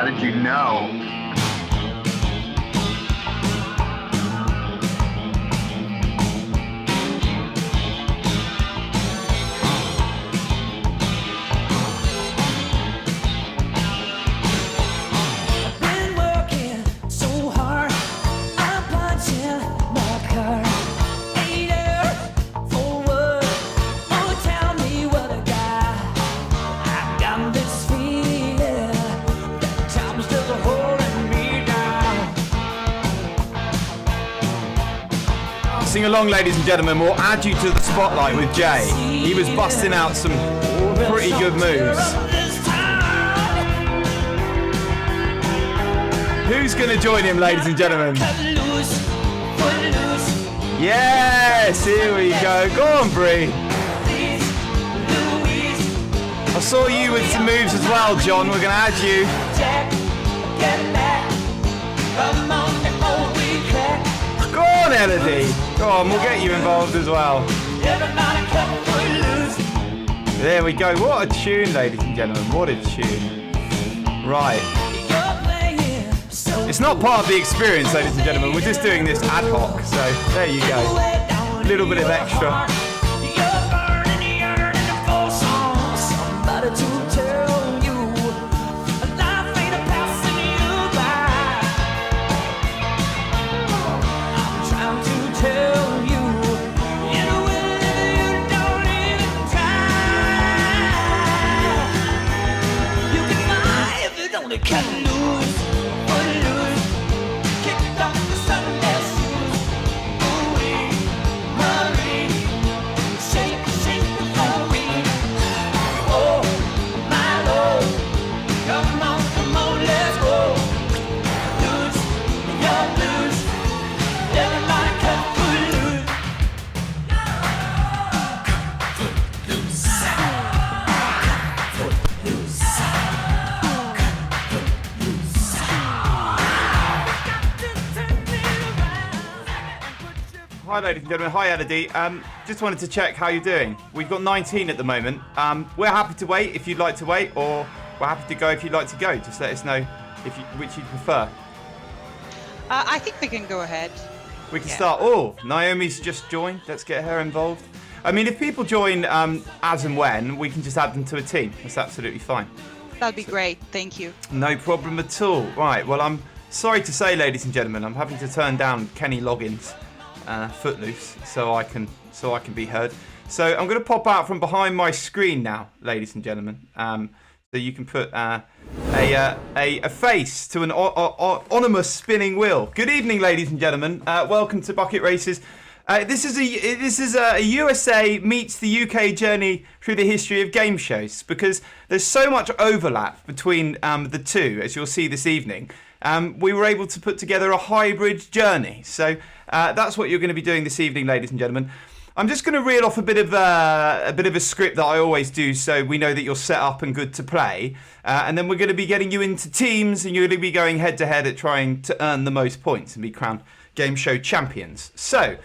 How did you know? Sing along, ladies and gentlemen. We'll add you to the spotlight with Jay. He was busting out some pretty good moves. Who's going to join him, ladies and gentlemen? Yes, here we go. Go on, Bree. I saw you with some moves as well, John. We're going to add you. Go on, Elodie. Go on, we'll get you involved as well. There we go. What a tune, ladies and gentlemen. What a tune. Right. It's not part of the experience, ladies and gentlemen. We're just doing this ad hoc. So there you go. A little bit of extra. Hi ladies and gentlemen, hi Elodie. Just wanted to check how you're doing. We've got 19 at the moment. We're happy to wait if you'd like to wait, or we're happy to go if you'd like to go. Just let us know which you'd prefer. I think we can go ahead. We can start. Oh, Naomi's just joined. Let's get her involved. I mean, if people join as and when, we can just add them to a team. That's absolutely fine. That'd be great. Thank you. No problem at all. Right, well, I'm sorry to say, ladies and gentlemen, I'm having to turn down Kenny Loggins' Footloose so I can be heard. So I'm going to pop out from behind my screen now, ladies and gentlemen, so you can put a face to an ominous spinning wheel. Good evening, ladies and gentlemen. Welcome to Bucket Races. This is a USA meets the UK journey through the history of game shows, because there's so much overlap between the two, as you'll see this evening. We were able to put together a hybrid journey. So that's what you're going to be doing this evening, ladies and gentlemen. I'm just going to reel off a bit of a script that I always do, so we know that you're set up and good to play. And then we're going to be getting you into teams, and you're going to be going head to head at trying to earn the most points and be crowned game show champions. So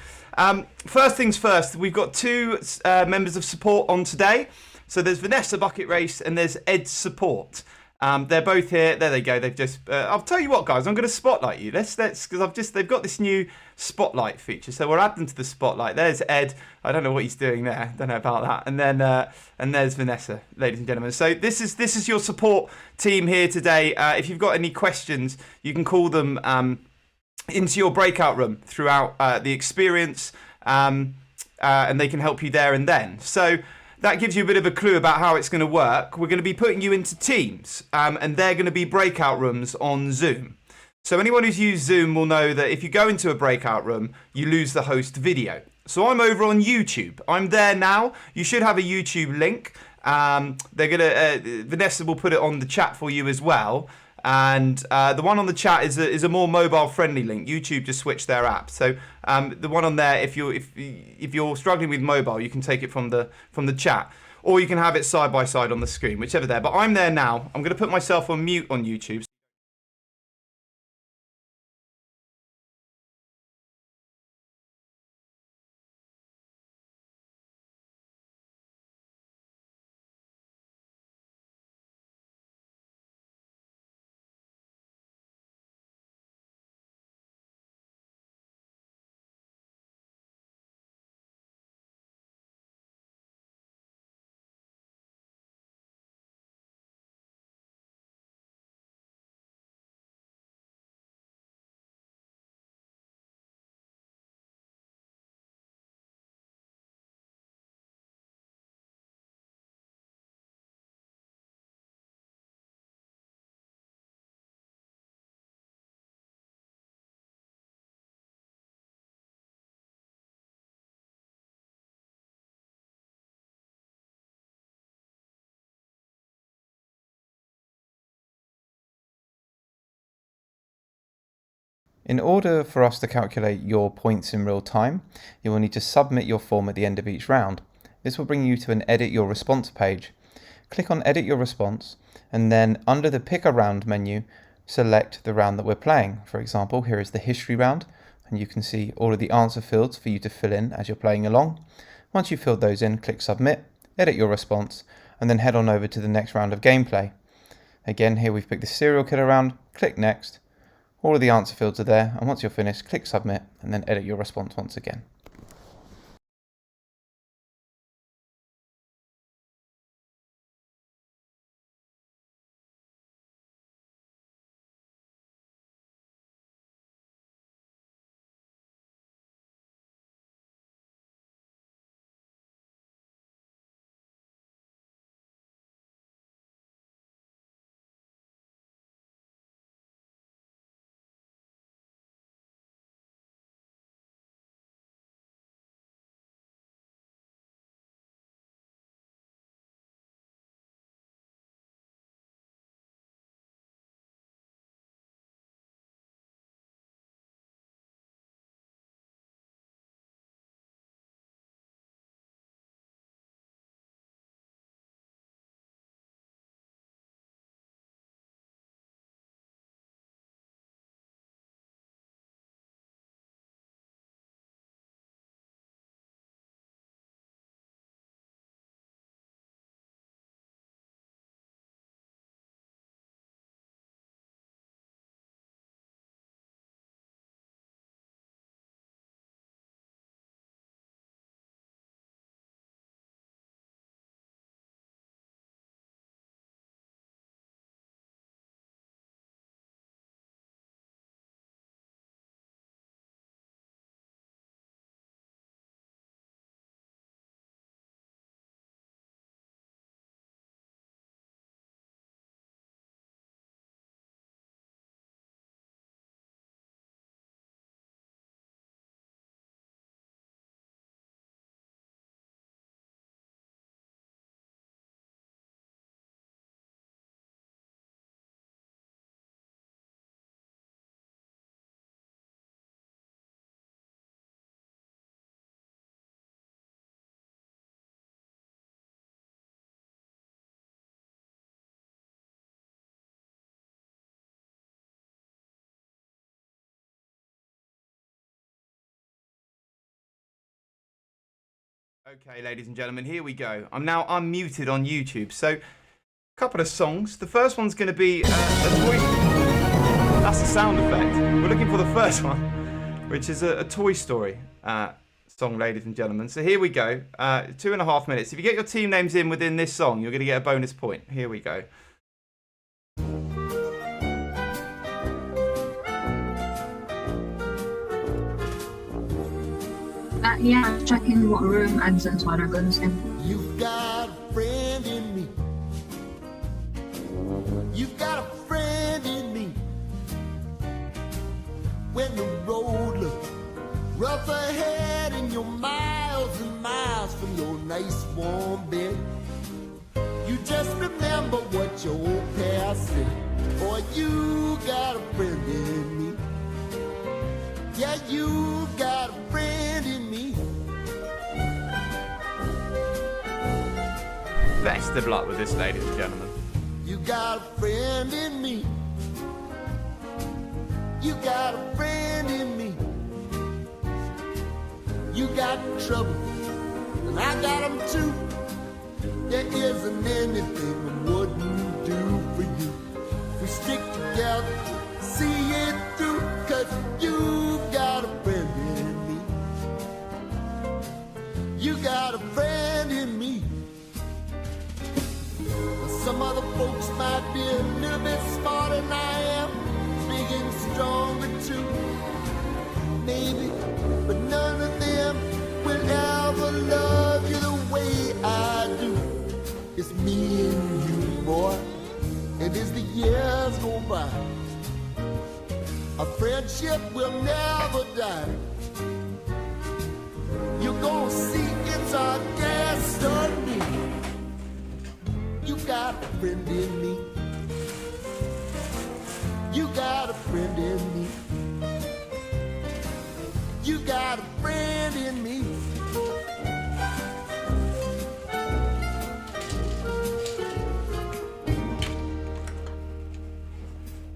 first things first, we've got two members of support on today. So there's Vanessa Bucket Race and there's Ed Support. They're both here. There they go. They've just. I'll tell you what, guys. I'm going to spotlight you. Let's because they've got this new spotlight feature. So we'll add them to the spotlight. There's Ed. I don't know what he's doing there. Don't know about that. And then there's Vanessa, ladies and gentlemen. So this is your support team here today. If you've got any questions, you can call them into your breakout room throughout the experience, and they can help you there and then. So. That gives you a bit of a clue about how it's going to work. We're going to be putting you into teams, and they're going to be breakout rooms on Zoom. So anyone who's used Zoom will know that if you go into a breakout room, you lose the host video. So I'm over on YouTube. I'm there now. You should have a YouTube link. Vanessa will put it on the chat for you as well. And the one on the chat is a more mobile-friendly link. YouTube just switched their app, so the one on there, if you're struggling with mobile, you can take it from the chat, or you can have it side by side on the screen, whichever there. But I'm there now. I'm going to put myself on mute on YouTube. In order for us to calculate your points in real time, you will need to submit your form at the end of each round. This will bring you to an Edit Your Response page. Click on Edit Your Response, and then under the Pick a Round menu, select the round that we're playing. For example, here is the History round, and you can see all of the answer fields for you to fill in as you're playing along. Once you've filled those in, click Submit, edit your response, and then head on over to the next round of gameplay. Again, here we've picked the Serial Killer round, click Next. All of the answer fields are there, and once you're finished, click Submit, and then edit your response once again. Okay, ladies and gentlemen, here we go. I'm now unmuted on YouTube. So, a couple of songs. The first one's going to be a Toy... That's a sound effect. We're looking for the first one, which is a Toy Story song, ladies and gentlemen. So here we go. 2.5 minutes. If you get your team names in within this song, you're going to get a bonus point. Here we go. Yeah, checking what room Avascent are going to in. You've got a friend in me. You've got a friend in me. When the road looks rough ahead and you're miles and miles from your nice warm bed, you just remember what your old past said. Boy, you got a friend in me. Yeah, you got a friend in me. Best of luck with this, ladies and gentlemen. You got a friend in me. You got a friend in me. You got trouble, and I got them too. There isn't anything I wouldn't do for you. We stick together, see it through, 'cause you got a friend in me. You got a friend in me. Some other folks might be a little bit smarter than I am, big and stronger too, maybe, but none of them will ever love you the way I do. It's me and you, boy, and as the years go by, our friendship will never die. You're gonna see it's our destiny. You got a friend in me. You got a friend in me. got a friend in me.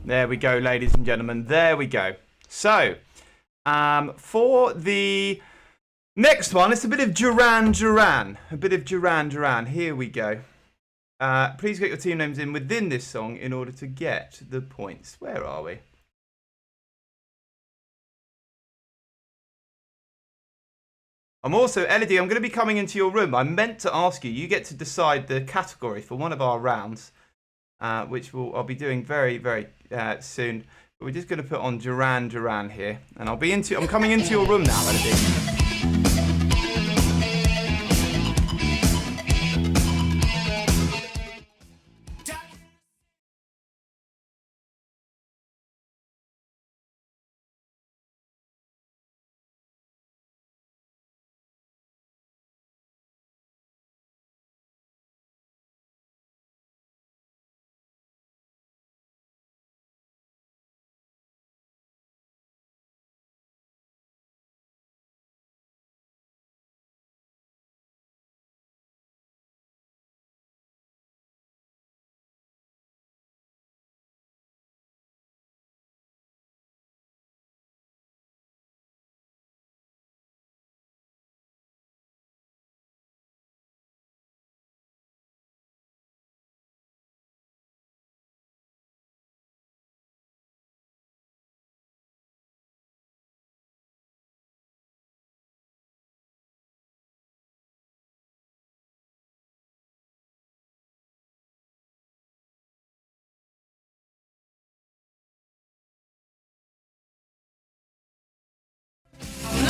There we go, ladies and gentlemen. There we go. So, for the next one, it's a bit of Duran Duran. A bit of Duran Duran. Here we go. Please get your team names in within this song in order to get the points. Where are we? I'm also, Elodie, I'm going to be coming into your room. I meant to ask you. You get to decide the category for one of our rounds, which I'll be doing very, very soon. But we're just going to put on Duran Duran here, and I'm coming into your room now, Elodie.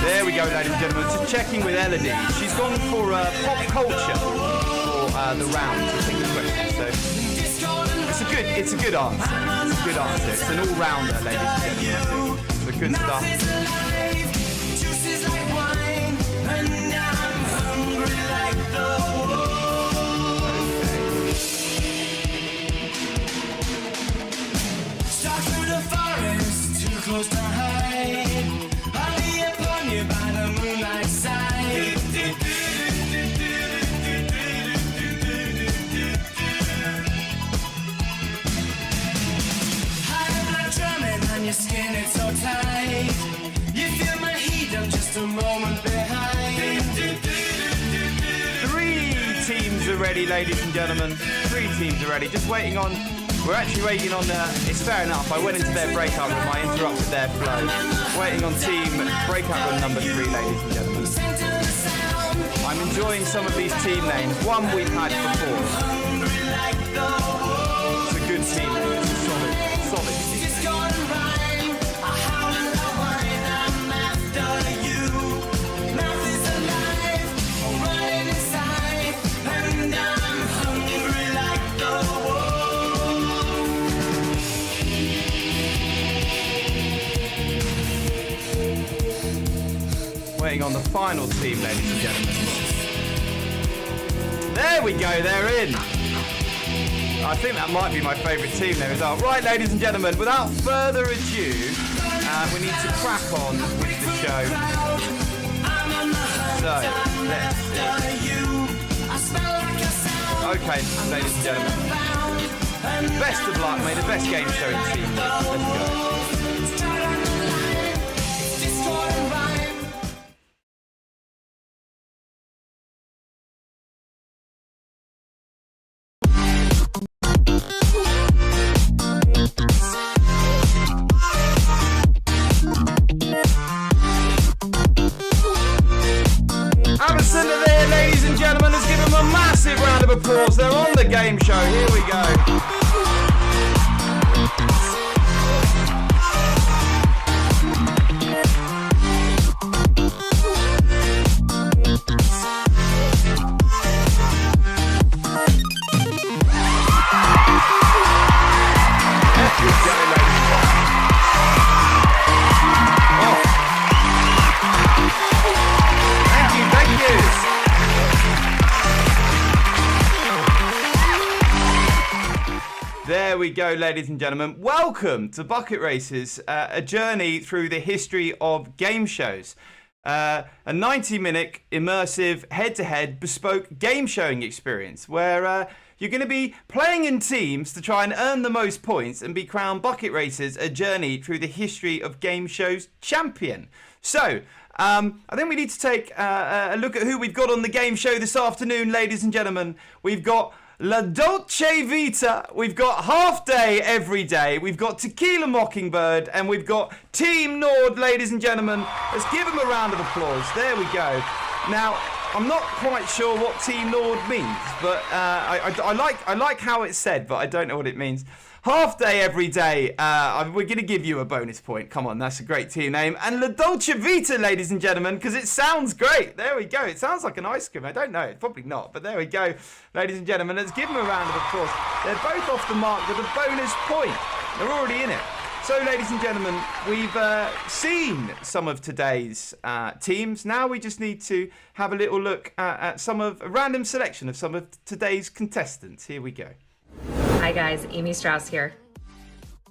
There we go, ladies and gentlemen. So checking with Elodie. She's gone for pop culture for the round. I think the question. So it's a good answer. It's a good answer. It's an all-rounder, ladies and gentlemen. So good stuff. Stuck through the forest, too close to hide. By the moonlight side. High blood drumming on your skin, it's so tight. You feel my heat, I'm just a moment behind. 3 teams are ready, ladies and gentlemen. 3 teams are ready. Just waiting on. We're actually waiting on, it's fair enough, I went into their breakout room, I interrupted their flow. Waiting on team breakout room number 3, ladies and gentlemen. I'm enjoying some of these team names. One we've had before. It's a good team name, it's a solid team. Waiting on the final team, ladies and gentlemen. There we go, they're in. I think that might be my favourite team there as well. Right, ladies and gentlemen, without further ado, we need to crack on with the show. So, let's see. Okay, ladies and gentlemen. Best of luck, mate. The best game show in team. Let's go. Avascent are there, ladies and gentlemen. Let's give them a massive round of applause. They're on the game show. Here we go. There we go, ladies and gentlemen. Welcome to Bucket Races, a journey through the history of game shows. A 90-minute immersive head-to-head bespoke game showing experience where you're going to be playing in teams to try and earn the most points and be crowned Bucket Racers, a journey through the history of game shows champion. So, I think we need to take a look at who we've got on the game show this afternoon, ladies and gentlemen. We've got La Dolce Vita, we've got Half Day Every Day, we've got Tequila Mockingbird, and we've got Team Nord, ladies and gentlemen. Let's give them a round of applause. There we go. Now, I'm not quite sure what Team Nord means, but I like how it's said, but I don't know what it means. Half Day Every Day, we're going to give you a bonus point. Come on, that's a great team name. And La Dolce Vita, ladies and gentlemen, because it sounds great. There we go. It sounds like an ice cream. I don't know. It's probably not, but there we go. Ladies and gentlemen, let's give them a round of applause. They're both off the mark with a bonus point. They're already in it. So, ladies and gentlemen, we've seen some of today's teams. Now we just need to have a little look at a random selection of some of today's contestants. Here we go. Hi guys, Amy Strauss here.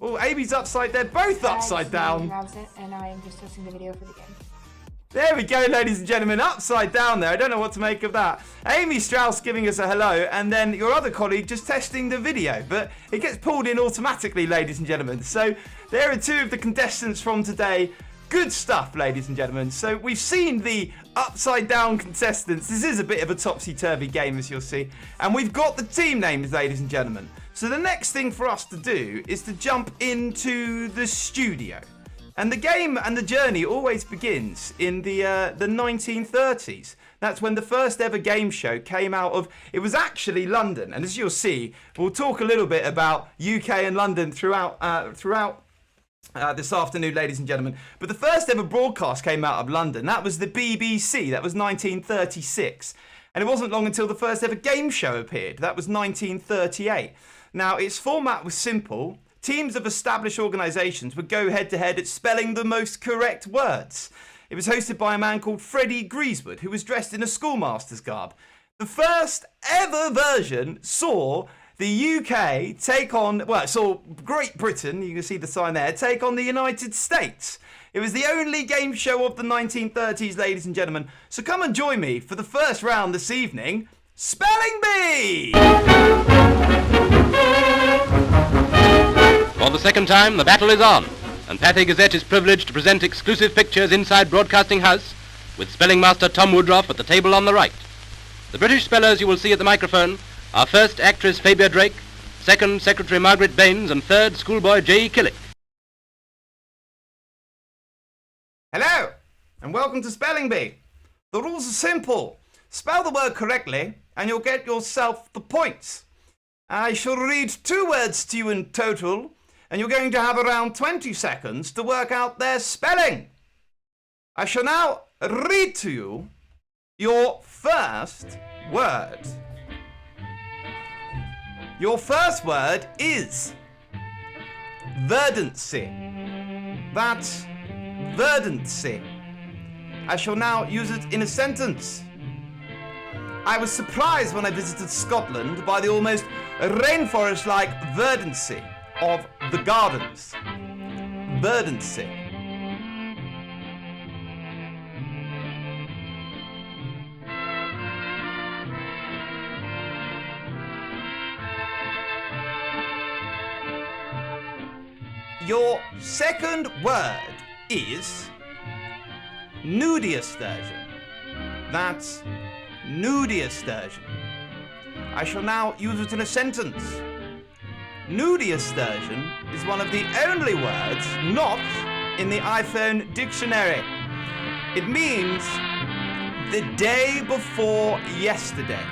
Oh, Amy's upside. They're both upside down. Avascent, and I am just hosting the video for the game. There we go, ladies and gentlemen. Upside down there. I don't know what to make of that. Amy Strauss giving us a hello, and then your other colleague just testing the video. But it gets pulled in automatically, ladies and gentlemen. So there are two of the contestants from today. Good stuff, ladies and gentlemen. So we've seen the upside down contestants. This is a bit of a topsy-turvy game, as you'll see. And we've got the team names, ladies and gentlemen. So the next thing for us to do is to jump into the studio. And the game and the journey always begins in the 1930s. That's when the first ever game show came out of, it was actually London. And as you'll see, we'll talk a little bit about UK and London throughout this afternoon, ladies and gentlemen. But the first ever broadcast came out of London. That was the BBC. That was 1936. And it wasn't long until the first ever game show appeared. That was 1938. Now, its format was simple. Teams of established organisations would go head-to-head at spelling the most correct words. It was hosted by a man called Freddie Greasewood, who was dressed in a schoolmaster's garb. The first ever version saw the UK saw Great Britain, you can see the sign there, take on the United States. It was the only game show of the 1930s, ladies and gentlemen. So come and join me for the first round this evening, Spelling Bee! For the second time, the battle is on, and Pathé Gazette is privileged to present exclusive pictures inside Broadcasting House with spelling master Tom Woodruff at the table on the right. The British spellers you will see at the microphone are first actress Fabia Drake, second Secretary Margaret Baines, and third schoolboy J.E. Killick. Hello, and welcome to Spelling Bee. The rules are simple. Spell the word correctly, and you'll get yourself the points. I shall read 2 words to you in total, and you're going to have around 20 seconds to work out their spelling. I shall now read to you your first word. Your first word is verdancy. That's verdancy. I shall now use it in a sentence. I was surprised when I visited Scotland by the almost rainforest-like verdancy of the gardens. Verdancy. Your second word is nudisturgeon. That's nudisturgeon. I shall now use it in a sentence. Nudisturgeon is one of the only words not in the iPhone dictionary. It means the day before yesterday.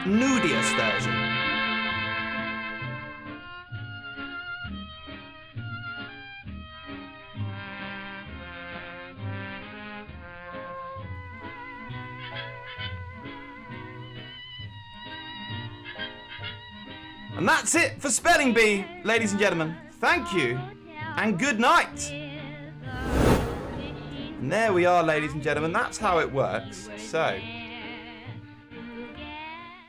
Nudisturgeon. And that's it for Spelling Bee, ladies and gentlemen. Thank you, and good night. And there we are, ladies and gentlemen. That's how it works. So,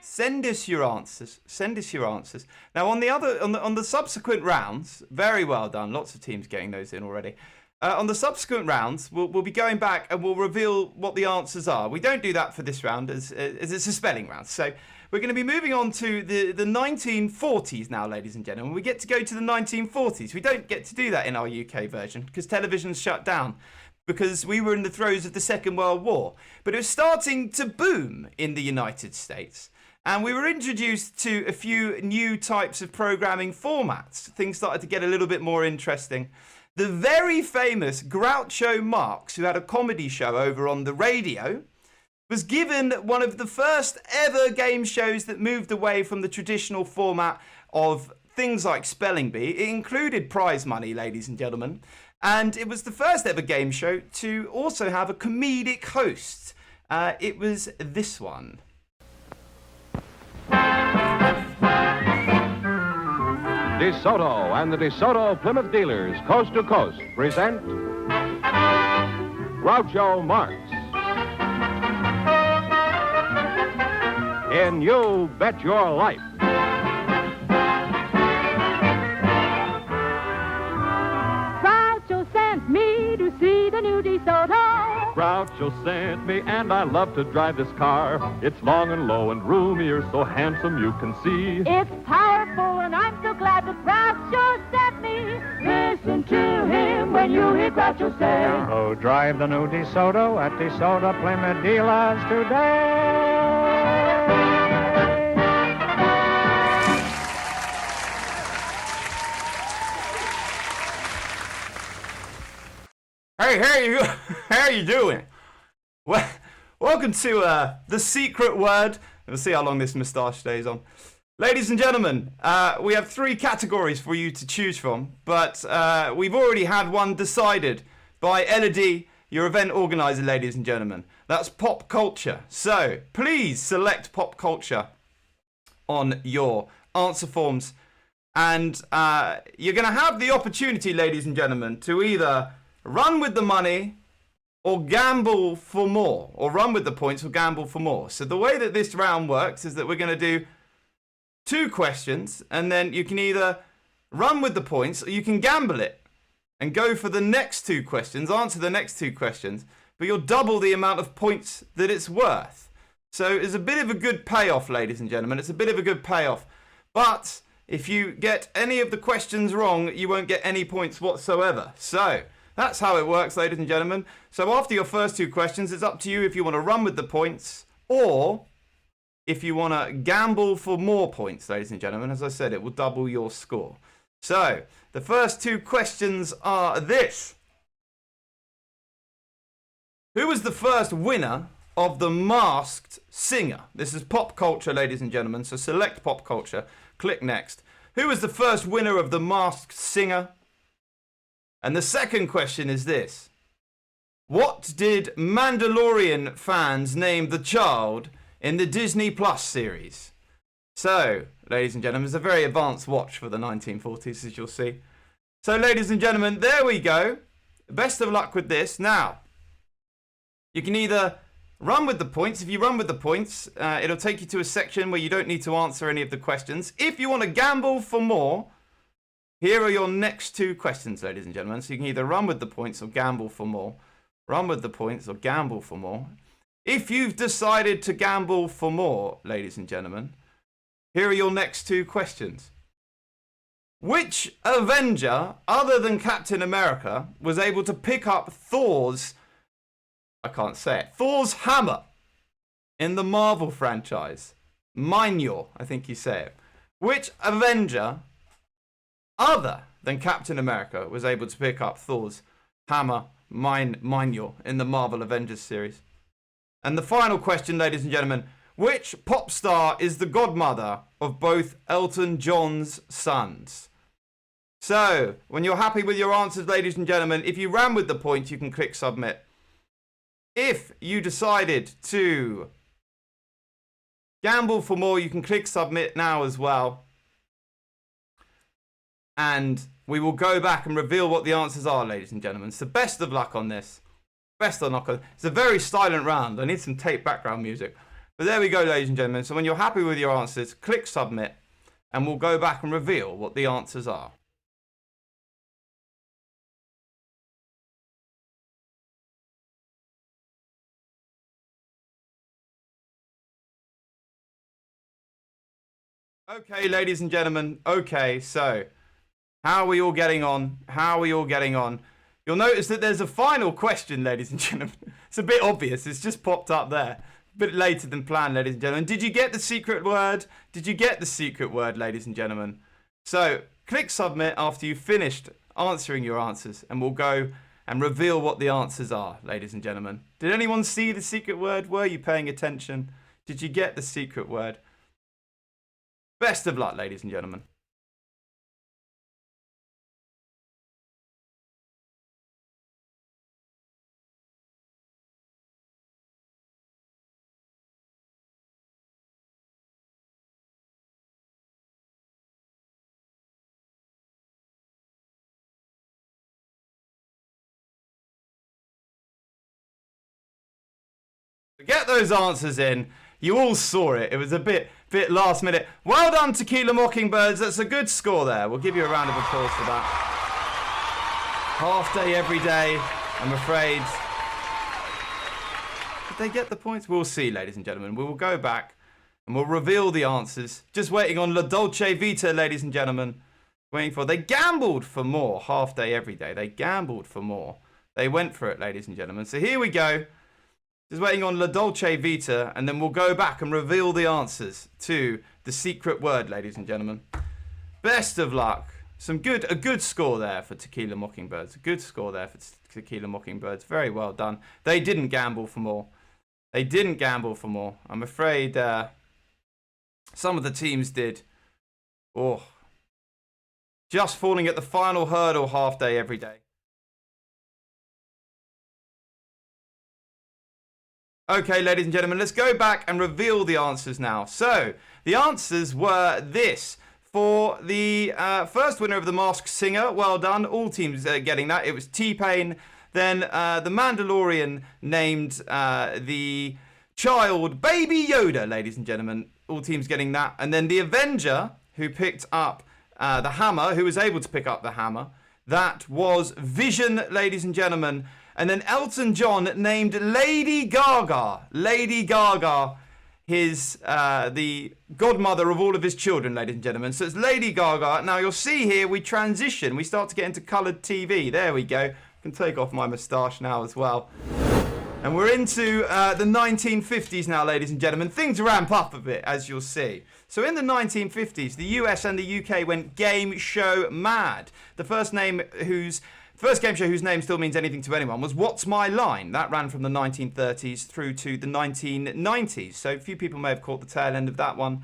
send us your answers. Send us your answers. Now, on the subsequent rounds, very well done. Lots of teams getting those in already. on the subsequent rounds, we'll be going back and we'll reveal what the answers are. We don't do that for this round as it's a spelling round. So we're going to be moving on to the 1940s now, ladies and gentlemen. We get to go to the 1940s. We don't get to do that in our UK version because television's shut down because we were in the throes of the Second World War. But it was starting to boom in the United States. And we were introduced to a few new types of programming formats. Things started to get a little bit more interesting. The very famous Groucho Marx, who had a comedy show over on the radio, was given one of the first ever game shows that moved away from the traditional format of things like Spelling Bee. It included prize money, ladies and gentlemen. And it was the first ever game show to also have a comedic host. It was this one. DeSoto and the DeSoto Plymouth dealers, coast to coast, present Groucho Marx in You Bet Your Life. Groucho sent me to see the new DeSoto. Groucho sent me, and I love to drive this car. It's long and low and roomier, so handsome you can see. It's powerful, and I'm so glad that Groucho sent me. Listen to him when you hear Groucho say, "Oh, drive the new DeSoto at DeSoto Plymouth dealers today." Hey, how you doing? Well, welcome to The Secret Word. We'll see how long this moustache stays on. Ladies and gentlemen, we have 3 categories for you to choose from, but we've already had one decided by Elodie, your event organizer, ladies and gentlemen. That's pop culture. So, please select pop culture on your answer forms. And you're going to have the opportunity, ladies and gentlemen, to either run with the money or gamble for more, or run with the points or gamble for more. So the way that this round works is that we're going to do 2 questions, and then you can either run with the points or you can gamble it and go for the next 2 questions, answer the next 2 questions, but you'll double the amount of points that it's worth. So it's a bit of a good payoff, ladies and gentlemen. It's a bit of a good payoff. But if you get any of the questions wrong, you won't get any points whatsoever. So that's how it works, ladies and gentlemen. So after your first 2 questions, it's up to you if you want to run with the points or if you want to gamble for more points, ladies and gentlemen. As I said, it will double your score. So the first 2 questions are this. Who was the first winner of The Masked Singer? This is pop culture, ladies and gentlemen. So select pop culture. Click next. Who was the first winner of The Masked Singer? And the second question is this. What did Mandalorian fans name the child in the Disney Plus series? So, ladies and gentlemen, it's a very advanced watch for the 1940s, as you'll see. So, ladies and gentlemen, there we go. Best of luck with this. Now, you can either run with the points. If you run with the points, it'll take you to a section where you don't need to answer any of the questions. If you want to gamble for more, here are your next 2 questions, ladies and gentlemen. So you can either run with the points or gamble for more. Run with the points or gamble for more. If you've decided to gamble for more, ladies and gentlemen, here are your next 2 questions. Which Avenger, other than Captain America, was able to pick up Thor's hammer in the Marvel franchise? Mjolnir, I think you say it. Which Avenger, other than Captain America, was able to pick up Thor's hammer, Mjolnir, in the Marvel Avengers series? And the final question, ladies and gentlemen, which pop star is the godmother of both Elton John's sons? So, when you're happy with your answers, ladies and gentlemen, if you ran with the points, you can click submit. If you decided to gamble for more, you can click submit now as well. And we will go back and reveal what the answers are, ladies and gentlemen. So best of luck on this. Best of luck on this. It's a very silent round. I need some tape background music. But there we go, ladies and gentlemen. So when you're happy with your answers, click submit. And we'll go back and reveal what the answers are. Okay, ladies and gentlemen. Okay, so how are we all getting on? How are we all getting on? You'll notice that there's a final question, ladies and gentlemen. It's a bit obvious. It's just popped up there. A bit later than planned, ladies and gentlemen. Did you get the secret word? Did you get the secret word, ladies and gentlemen? So, click submit after you've finished answering your answers, and we'll go and reveal what the answers are, ladies and gentlemen. Did anyone see the secret word? Were you paying attention? Did you get the secret word? Best of luck, ladies and gentlemen. Get those answers in. You all saw it. It was a bit last minute. Well done, Tequila Mockingbirds. That's a good score there. We'll give you a round of applause for that. Half day every day, I'm afraid. Did they get the points? We'll see, ladies and gentlemen. We will go back and we'll reveal the answers. Just waiting on La Dolce Vita, ladies and gentlemen. Waiting for... They gambled for more. Half day every day. They gambled for more. They went for it, ladies and gentlemen. So here we go. Just waiting on La Dolce Vita, and then we'll go back and reveal the answers to the secret word, ladies and gentlemen. Best of luck. A good score there for Tequila Mockingbirds. A good score there for Tequila Mockingbirds. Very well done. They didn't gamble for more. They didn't gamble for more. I'm afraid some of the teams did. Oh. Just falling at the final hurdle half day every day. Okay, ladies and gentlemen, let's go back and reveal the answers now. So, the answers were this. For the first winner of The Masked Singer, well done. All teams getting that. It was T-Pain. Then the Mandalorian named the child Baby Yoda, ladies and gentlemen. All teams getting that. And then the Avenger, who picked up the hammer, who was able to pick up the hammer, that was Vision, ladies and gentlemen. And then Elton John named Lady Gaga. Lady Gaga, the godmother of all of his children, ladies and gentlemen. So it's Lady Gaga. Now you'll see here we transition. We start to get into coloured TV. There we go. I can take off my moustache now as well. And we're into the 1950s now, ladies and gentlemen. Things ramp up a bit, as you'll see. So in the 1950s, the US and the UK went game show mad. The first game show whose name still means anything to anyone was What's My Line? That ran from the 1930s through to the 1990s. So a few people may have caught the tail end of that one.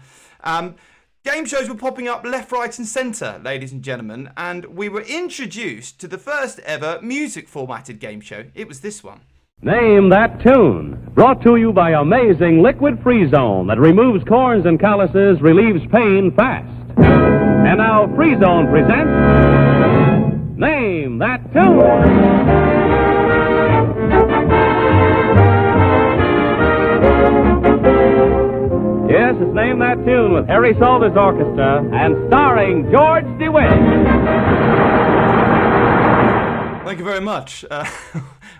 Game shows were popping up left, right and centre, ladies and gentlemen. And we were introduced to the first ever music formatted game show. It was this one. Name That Tune, brought to you by Amazing Liquid Free Zone that removes corns and calluses, relieves pain fast. And now Free Zone presents Name That Tune. Yes, it's Name That Tune with Harry Salter's Orchestra and starring George DeWitt. Thank you very much.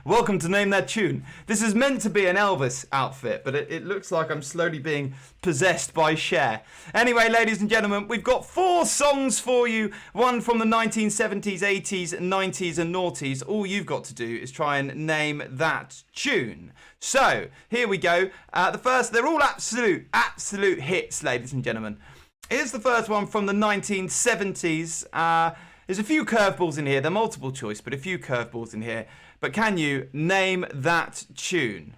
Welcome to Name That Tune. This is meant to be an Elvis outfit, but it looks like I'm slowly being possessed by Cher. Anyway, ladies and gentlemen, we've got 4 songs for you. One from the 1970s, 80s, 90s and noughties. All you've got to do is try and name that tune. So, here we go. The first, they're all absolute hits, ladies and gentlemen. Here's the first one from the 1970s. There's a few curveballs in here. They're multiple choice, but a few curveballs in here. But can you name that tune?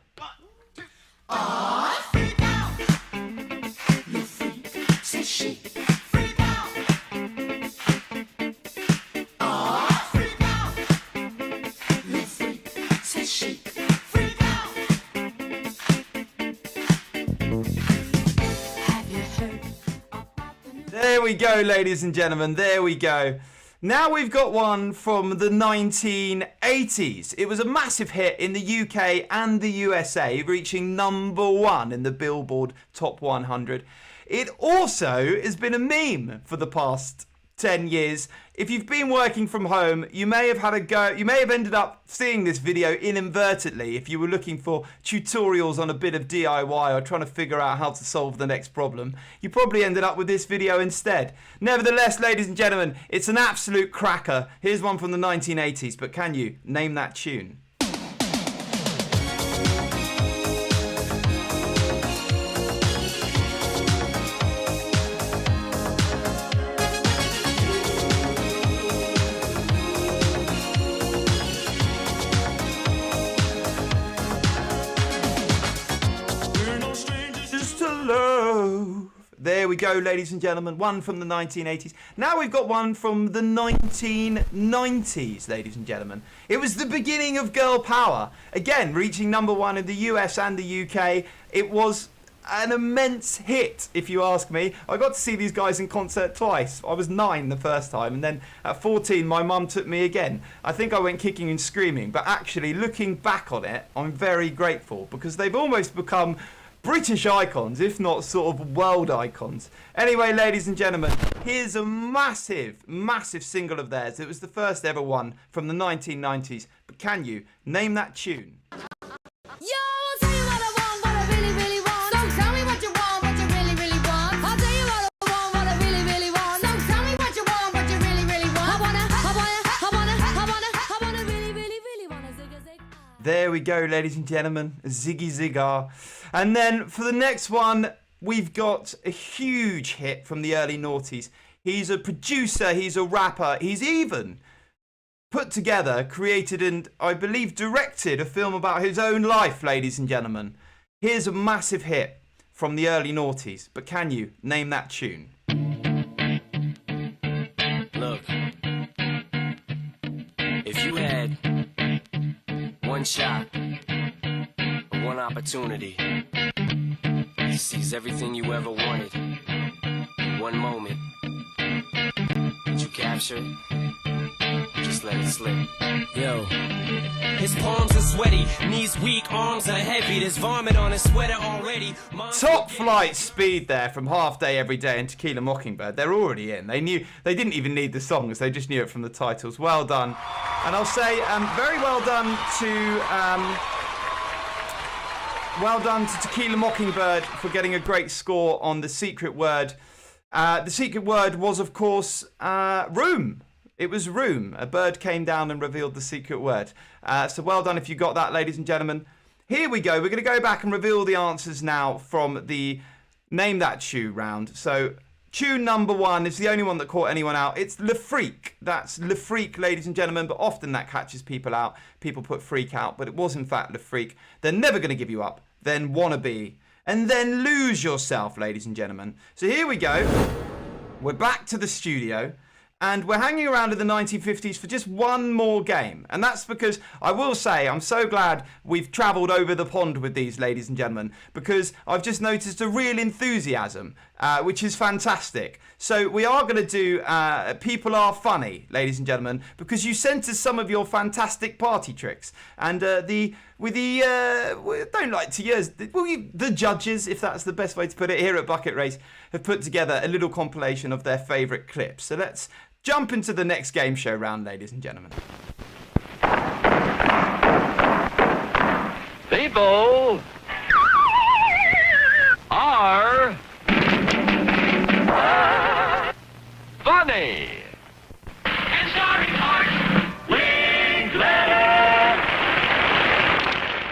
There we go, ladies and gentlemen. There we go. Now we've got one from the 1980s. It was a massive hit in the UK and the USA, reaching #1 in the Billboard Top 100. It also has been a meme for the past 10 years. If you've been working from home, you may have had a go. You may have ended up seeing this video inadvertently if you were looking for tutorials on a bit of DIY or trying to figure out how to solve the next problem. You probably ended up with this video instead. Nevertheless, ladies and gentlemen, it's an absolute cracker. Here's one from the 1980s, but can you name that tune? There we go, ladies and gentlemen. One from the 1980s. Now we've got one from the 1990s, ladies and gentlemen. It was the beginning of girl power. Again, reaching #1 in the US and the UK. It was an immense hit, if you ask me. I got to see these guys in concert twice. I was 9 the first time, and then at 14, my mum took me again. I think I went kicking and screaming, but actually, looking back on it, I'm very grateful because they've almost become British icons, if not sort of world icons. Anyway, ladies and gentlemen, here's a massive, massive single of theirs. It was the first ever one from the 1990s. But can you name that tune? There we go, ladies and gentlemen, Ziggy Zigar. And then for the next one, we've got a huge hit from the early noughties. He's a producer, he's a rapper, he's even put together, created and I believe directed a film about his own life, ladies and gentlemen. Here's a massive hit from the early noughties, but can you name that tune? Look, if you had one shot, one opportunity to seize everything you ever wanted in one moment, did you capture it? Just let it slip. Yo, his palms are sweaty, knees weak, arms are heavy. There's vomit on his sweater already. Top flight speed there from Half Day Every Day and Tequila Mockingbird. They're already in. They didn't even need the songs. They just knew it from the titles. Well done. And I'll say very well done to Tequila Mockingbird for getting a great score on The Secret Word. The secret word was, of course, room. It was room. A bird came down and revealed the secret word. So well done if you got that, ladies and gentlemen. Here we go. We're going to go back and reveal the answers now from the Name That Tune round. So tune #1 is the only one that caught anyone out. It's Le Freak. That's Le Freak, ladies and gentlemen, but often that catches people out. People put freak out, but it was in fact Le Freak. They're never going to give you up. Then Wannabe. And then Lose Yourself, ladies and gentlemen. So here we go. We're back to the studio. And we're hanging around in the 1950s for just one more game. And that's because, I will say, I'm so glad we've travelled over the pond with these, ladies and gentlemen, because I've just noticed a real enthusiasm, which is fantastic. So we are going to do People Are Funny, ladies and gentlemen, because you sent us some of your fantastic party tricks. And the judges, if that's the best way to put it, here at Bucket Race, have put together a little compilation of their favourite clips. So let's jump into the next game show round, ladies and gentlemen. People are funny. And starting hearts, wings letter.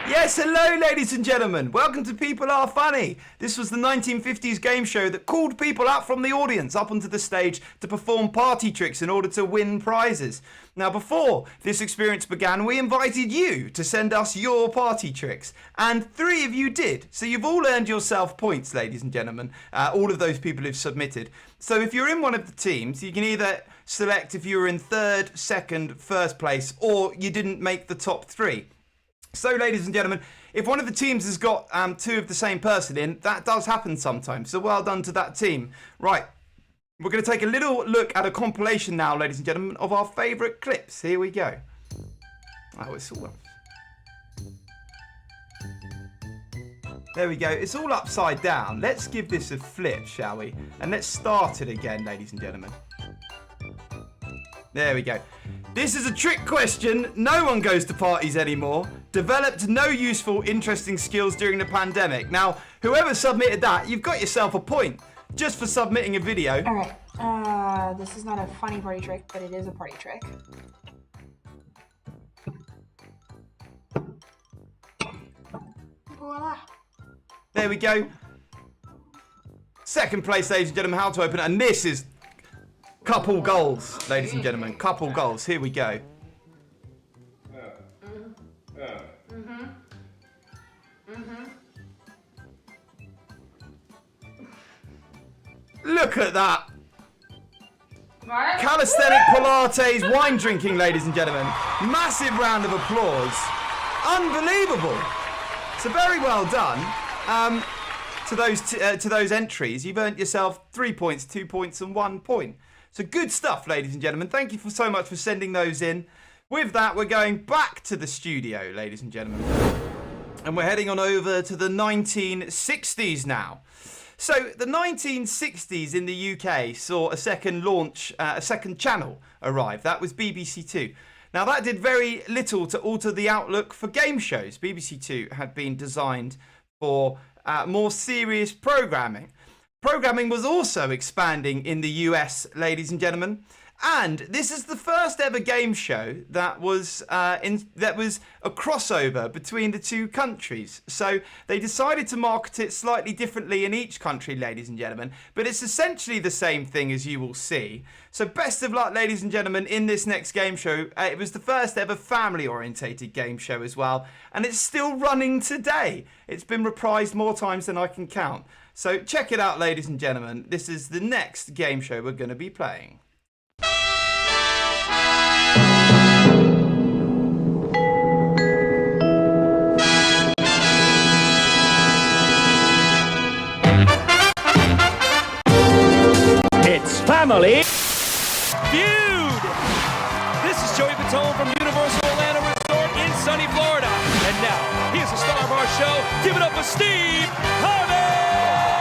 Yes, hello, ladies and gentlemen. Welcome to People Are Funny. This was the 1950s game show that called people up from the audience up onto the stage to perform party tricks in order to win prizes. Now, before this experience began, we invited you to send us your party tricks, and 3 of you did. So you've all earned yourself points, ladies and gentlemen, all of those people who've submitted. So if you're in one of the teams, you can either select if you were in 3rd, 2nd, 1st place, or you didn't make the top 3. So, ladies and gentlemen, if one of the teams has got 2 of the same person in, that does happen sometimes. So well done to that team. Right, we're going to take a little look at a compilation now, ladies and gentlemen, of our favourite clips. Here we go. Oh, it's all up. There we go. It's all upside down. Let's give this a flip, shall we? And let's start it again, ladies and gentlemen. There we go. This is a trick question. No one goes to parties anymore. Developed no useful, interesting skills during the pandemic. Now, whoever submitted that, you've got yourself a point just for submitting a video. Alright, this is not a funny party trick, but it is a party trick. Voila. There we go. Second place, ladies and gentlemen, how to open it. And this is couple goals, ladies and gentlemen. Couple goals. Here we go. Look at that. What? Calisthenic Pilates wine drinking, ladies and gentlemen. Massive round of applause. Unbelievable. So very well done. To those entries, you've earned yourself 3 points, 2 points, and 1 point. So good stuff, ladies and gentlemen. Thank you so much for sending those in. With that, we're going back to the studio, ladies and gentlemen. And we're heading on over to the 1960s now. So the 1960s in the UK saw a second channel arrive. That was BBC Two. Now that did very little to alter the outlook for game shows. BBC Two had been designed for more serious programming. Programming was also expanding in the US, ladies and gentlemen. And this is the first ever game show that was a crossover between the two countries. So they decided to market it slightly differently in each country, ladies and gentlemen. But it's essentially the same thing, as you will see. So best of luck, ladies and gentlemen, in this next game show. It was the first ever family-orientated game show as well. And it's still running today. It's been reprised more times than I can count. So check it out, ladies and gentlemen. This is the next game show we're going to be playing. It's Family Feud! This is Joey Fatone from Universal Orlando Resort in sunny Florida. And now, here's the star of our show. Give it up for Steve Harvey!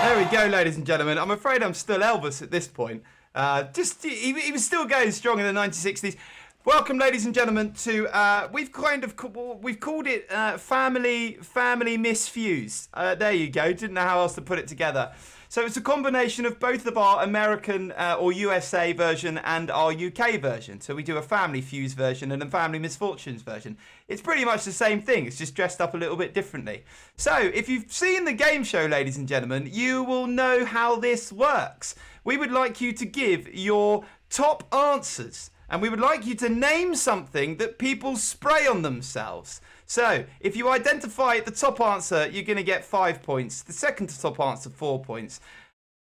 There we go, ladies and gentlemen. I'm afraid I'm still Elvis at this point. He was still going strong in the 1960s. Welcome, ladies and gentlemen, to we've called it family misfused. There you go. Didn't know how else to put it together. So it's a combination of both of our American or USA version and our UK version. So we do a family fuse version and a family misfortunes version. It's pretty much the same thing. It's just dressed up a little bit differently. So if you've seen the game show, ladies and gentlemen, you will know how this works. We would like you to give your top answers. And we would like you to name something that people spray on themselves. So, if you identify the top answer, you're going to get 5 points. The second to top answer, 4 points.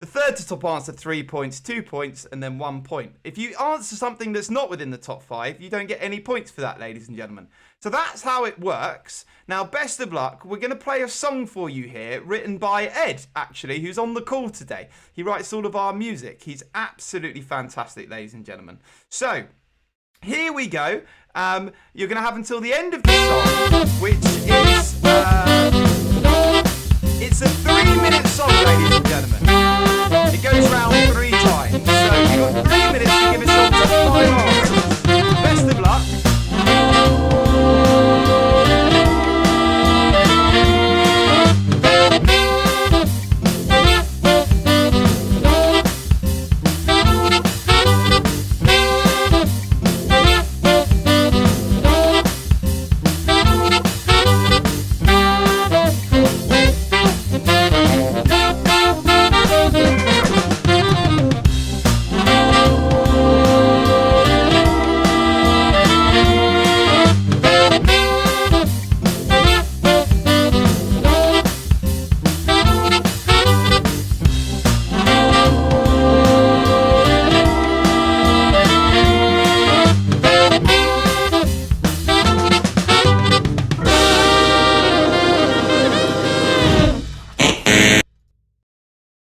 The third to top answer, 3 points, 2 points, and then 1 point. If you answer something that's not within the top 5, you don't get any points for that, ladies and gentlemen. So that's how it works. Now, best of luck. We're going to play a song for you here, written by Ed, actually, who's on the call today. He writes all of our music. He's absolutely fantastic, ladies and gentlemen. So, here we go. You're going to have until the end of the song, which is, it's a 3-minute song, ladies and gentlemen. It goes round 3 times. So you've got 3 minutes to give us your top 5 answers. Best of luck.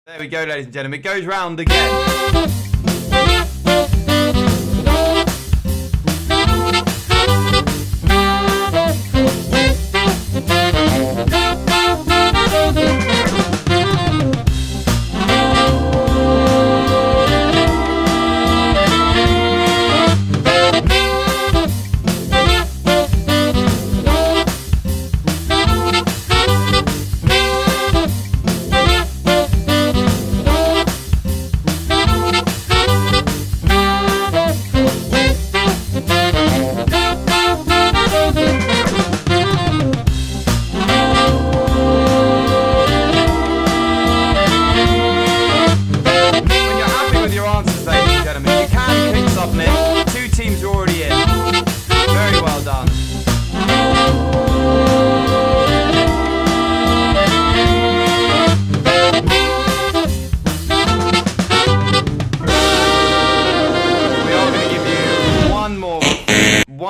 There we go, ladies and gentlemen. It goes round again.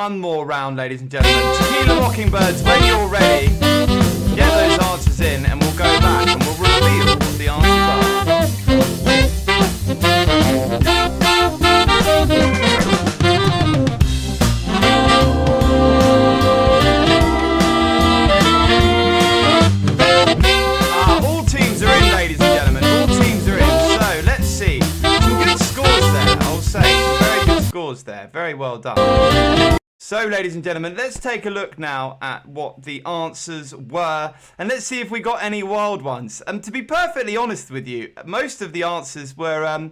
one more round, ladies and gentlemen. Tequila Mockingbirds, when you're ready, get those answers in and we'll go back and we'll reveal what the answers are. All teams are in, ladies and gentlemen. All teams are in. So, let's see. Some good scores there, I'll say. Some very good scores there. Very well done. So, ladies and gentlemen, let's take a look now at what the answers were, and let's see if we got any wild ones. To be perfectly honest with you, most of the answers were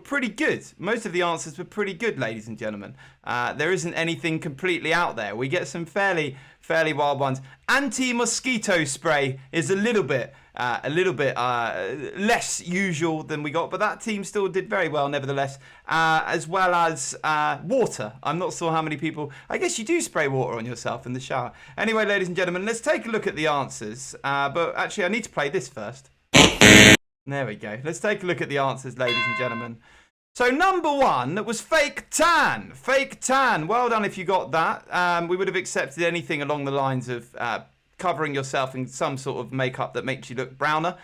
pretty good. Most of the answers were pretty good, ladies and gentlemen. There isn't anything completely out there. We get some fairly wild ones. Anti-mosquito spray is a little bit less usual than we got, but that team still did very well nevertheless, as well as water. I'm not sure how many people, I guess you do spray water on yourself in the shower. Anyway, ladies and gentlemen, let's take a look at the answers, but actually I need to play this first. There we go. Let's take a look at the answers, ladies and gentlemen. So number one was fake tan. Fake tan. Well done if you got that. We would have accepted anything along the lines of covering yourself in some sort of makeup that makes you look browner.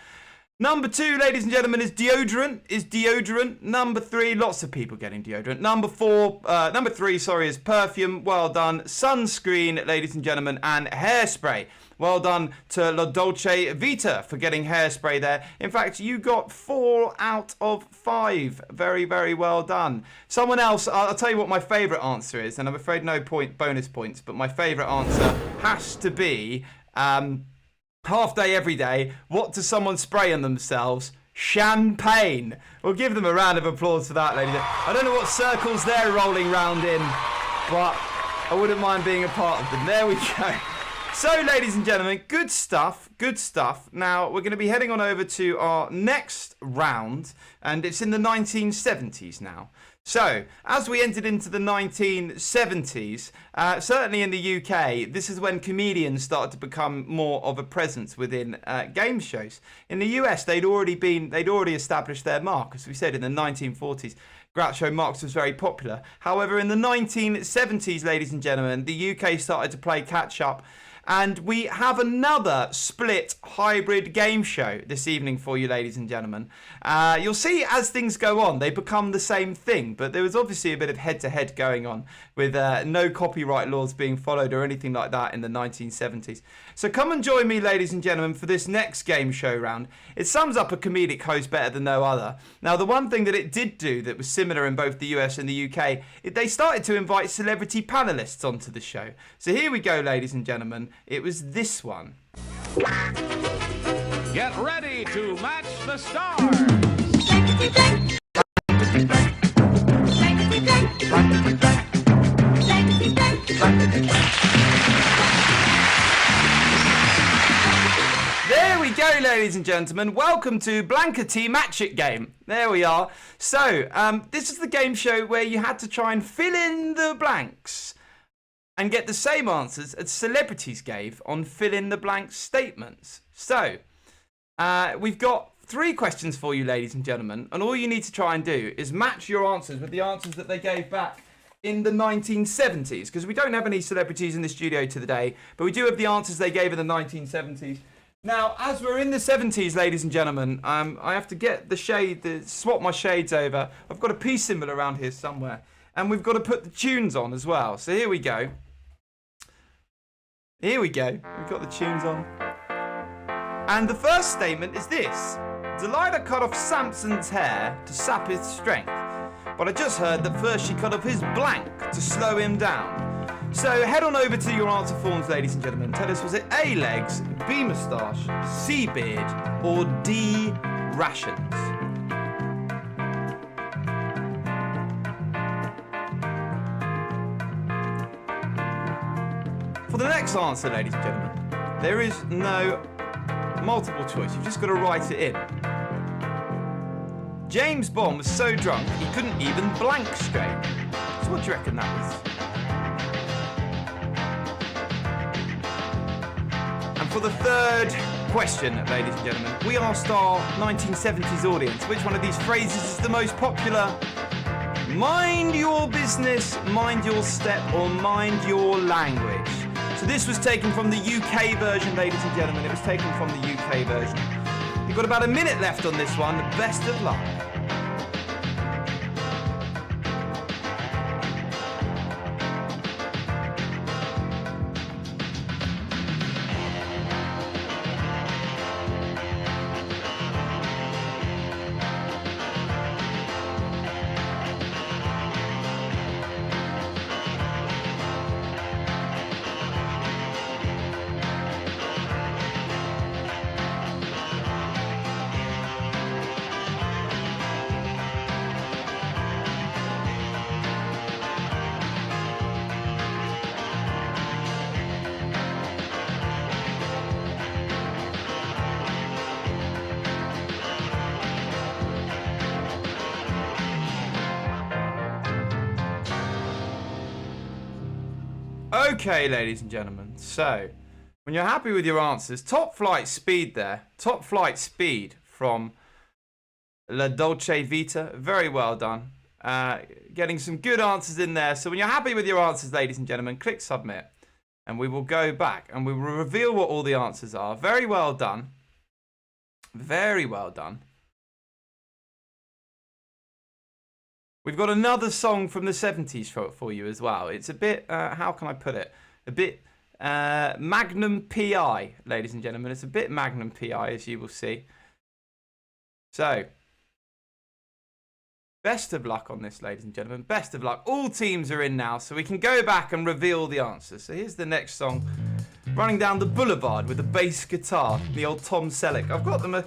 Number two, ladies and gentlemen, is deodorant. Number three, lots of people getting deodorant. Number three, is perfume. Well done. Sunscreen, ladies and gentlemen, and hairspray. Well done to La Dolce Vita for getting hairspray there. In fact, you got 4 out of 5. Very, very well done. Someone else, I'll tell you what my favourite answer is, and I'm afraid no bonus points, but my favourite answer has to be half day, every day. What does someone spray on themselves? Champagne. We'll give them a round of applause for that, ladies. I don't know what circles they're rolling round in, but I wouldn't mind being a part of them. There we go. So, ladies and gentlemen, good stuff, good stuff. Now, we're going to be heading on over to our next round, and it's in the 1970s now. So, as we entered into the 1970s, certainly in the UK, this is when comedians started to become more of a presence within game shows. In the US, they'd already established their mark. As we said, in the 1940s, Groucho Marx was very popular. However, in the 1970s, ladies and gentlemen, the UK started to play catch up. And we have another split hybrid game show this evening for you, ladies and gentlemen. You'll see as things go on, they become the same thing. But there was obviously a bit of head-to-head going on with no copyright laws being followed or anything like that in the 1970s. So come and join me, ladies and gentlemen, for this next game show round. It sums up a comedic host better than no other. Now, the one thing that it did do that was similar in both the US and the UK, they started to invite celebrity panellists onto the show. So here we go, ladies and gentlemen. It was this one. Get ready to match the stars. There we go, ladies and gentlemen. Welcome to Blanca T Match It Game. There we are. So, this is the game show where you had to try and fill in the blanks and get the same answers as celebrities gave on fill-in-the-blank statements. So, we've got 3 questions for you, ladies and gentlemen, and all you need to try and do is match your answers with the answers that they gave back in the 1970s, because we don't have any celebrities in the studio today, but we do have the answers they gave in the 1970s. Now, as we're in the 70s, ladies and gentlemen, I have to get swap my shades over. I've got a peace symbol around here somewhere, and we've got to put the tunes on as well. So here we go. Here we go. We've got the tunes on. And the first statement is this. Delilah cut off Samson's hair to sap his strength. But I just heard that first she cut off his blank to slow him down. So head on over to your answer forms, ladies and gentlemen. Tell us, was it A, legs, B, moustache, C, beard, or D, rations? For the next answer, ladies and gentlemen, there is no multiple choice. You've just got to write it in. James Bond was so drunk he couldn't even blank straight. So what do you reckon that was? And for the third question, ladies and gentlemen, we asked our 1970s audience which one of these phrases is the most popular Mind your business, mind your step, or mind your language. So this was taken from the UK version, ladies and gentlemen. It was taken from the UK version. You've got about a minute left on this one. Best of luck. Okay, ladies and gentlemen, so when you're happy with your answers, top flight speed there, top flight speed from La Dolce Vita, very well done. Getting some good answers in there. So when you're happy with your answers, ladies and gentlemen, click submit and we will go back and we will reveal what all the answers are. Very well done. Very well done. We've got another song from the 70s for you as well. It's a bit, how can I put it? A bit Magnum PI, ladies and gentlemen. It's a bit Magnum PI, as you will see. So, best of luck on this, ladies and gentlemen. Best of luck. All teams are in now, so we can go back and reveal the answers. So here's the next song. Running down the boulevard with a bass guitar, the old Tom Selleck. I've got them. I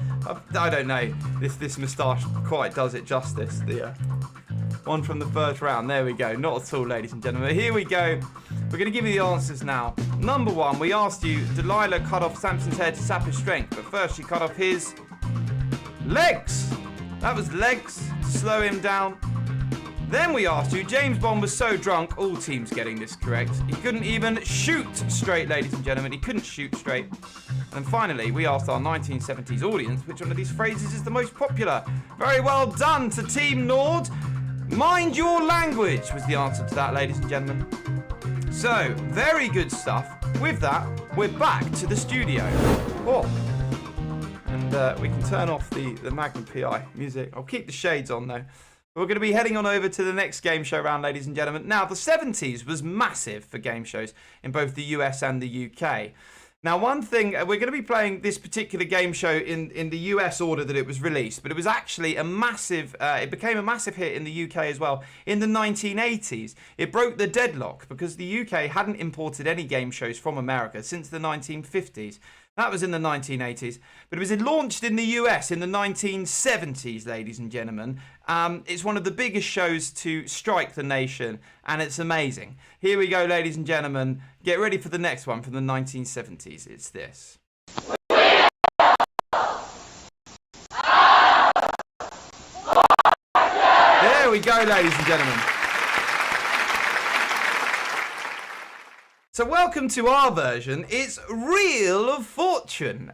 don't know. This moustache quite does it justice. The one from the first round. There we go. Not at all, ladies and gentlemen. Here we go. We're going to give you the answers now. Number one, we asked you, Delilah cut off Samson's head to sap his strength, but first she cut off his legs. That was legs to slow him down. Then we asked you, James Bond was so drunk, all teams getting this correct, he couldn't even shoot straight, ladies and gentlemen. He couldn't shoot straight. And finally, we asked our 1970s audience which one of these phrases is the most popular. Very well done to Team Nord. Mind your language was the answer to that, ladies and gentlemen. So, very good stuff. With that, we're back to the studio. Oh. And we can turn off the Magnum PI music. I'll keep the shades on though. We're going to be heading on over to the next game show round, ladies and gentlemen. Now, the 70s was massive for game shows in both the US and the UK. Now, one thing, we're going to be playing this particular game show in the US order that it was released, but it was actually a massive, it became a massive hit in the UK as well in the 1980s. It broke the deadlock because the UK hadn't imported any game shows from America since the 1950s. That was in the 1980s, but it was launched in the US in the 1970s, ladies and gentlemen. It's one of the biggest shows to strike the nation, and it's amazing. Here we go, ladies and gentlemen. Get ready for the next one from the 1970s. It's this. There we go, ladies and gentlemen. So welcome to our version. It's Reel of Fortune.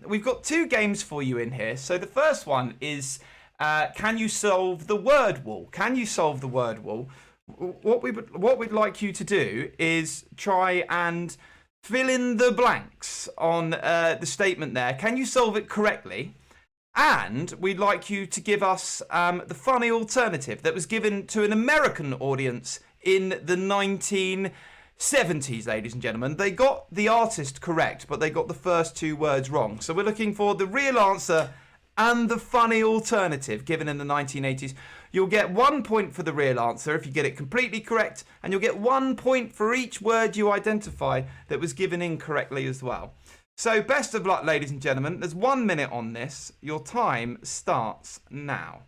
We've got two games for you in here. So the first one is, can you solve the word wall? Can you solve the word wall? What we'd like you to do is try and fill in the blanks on the statement there. Can you solve it correctly? And we'd like you to give us the funny alternative that was given to an American audience in the 1970s, ladies and gentlemen. They got the artist correct, but they got the first two words wrong. So we're looking for the real answer and the funny alternative given in the 1980s. You'll get 1 point for the real answer if you get it completely correct, and you'll get 1 point for each word you identify that was given incorrectly as well. So best of luck, ladies and gentlemen. There's 1 minute on this. Your time starts now.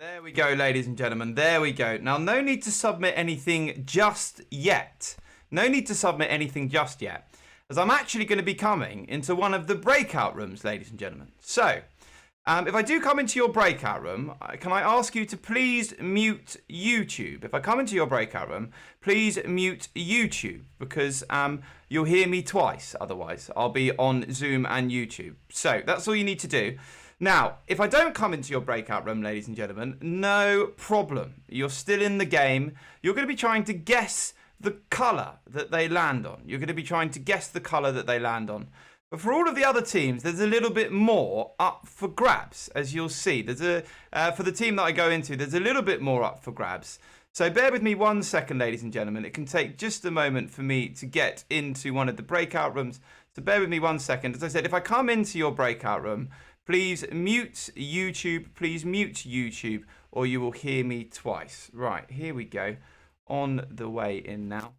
There we go, ladies and gentlemen. There we go. Now, no need to submit anything just yet. No need to submit anything just yet, as I'm actually going to be coming into one of the breakout rooms, ladies and gentlemen. So, if I do come into your breakout room, can I ask you to please mute YouTube? If I come into your breakout room, please mute YouTube, because you'll hear me twice. Otherwise, I'll be on Zoom and YouTube. So, that's all you need to do. Now, if I don't come into your breakout room, ladies and gentlemen, no problem. You're still in the game. You're going to be trying to guess the colour that they land on. You're going to be trying to guess the colour that they land on. But for all of the other teams, there's a little bit more up for grabs, as you'll see. There's for the team that I go into, there's a little bit more up for grabs. So bear with me 1 second, ladies and gentlemen. It can take just a moment for me to get into one of the breakout rooms. So bear with me 1 second. As I said, if I come into your breakout room, please mute YouTube, or you will hear me twice. Right, here we go. On the way in now.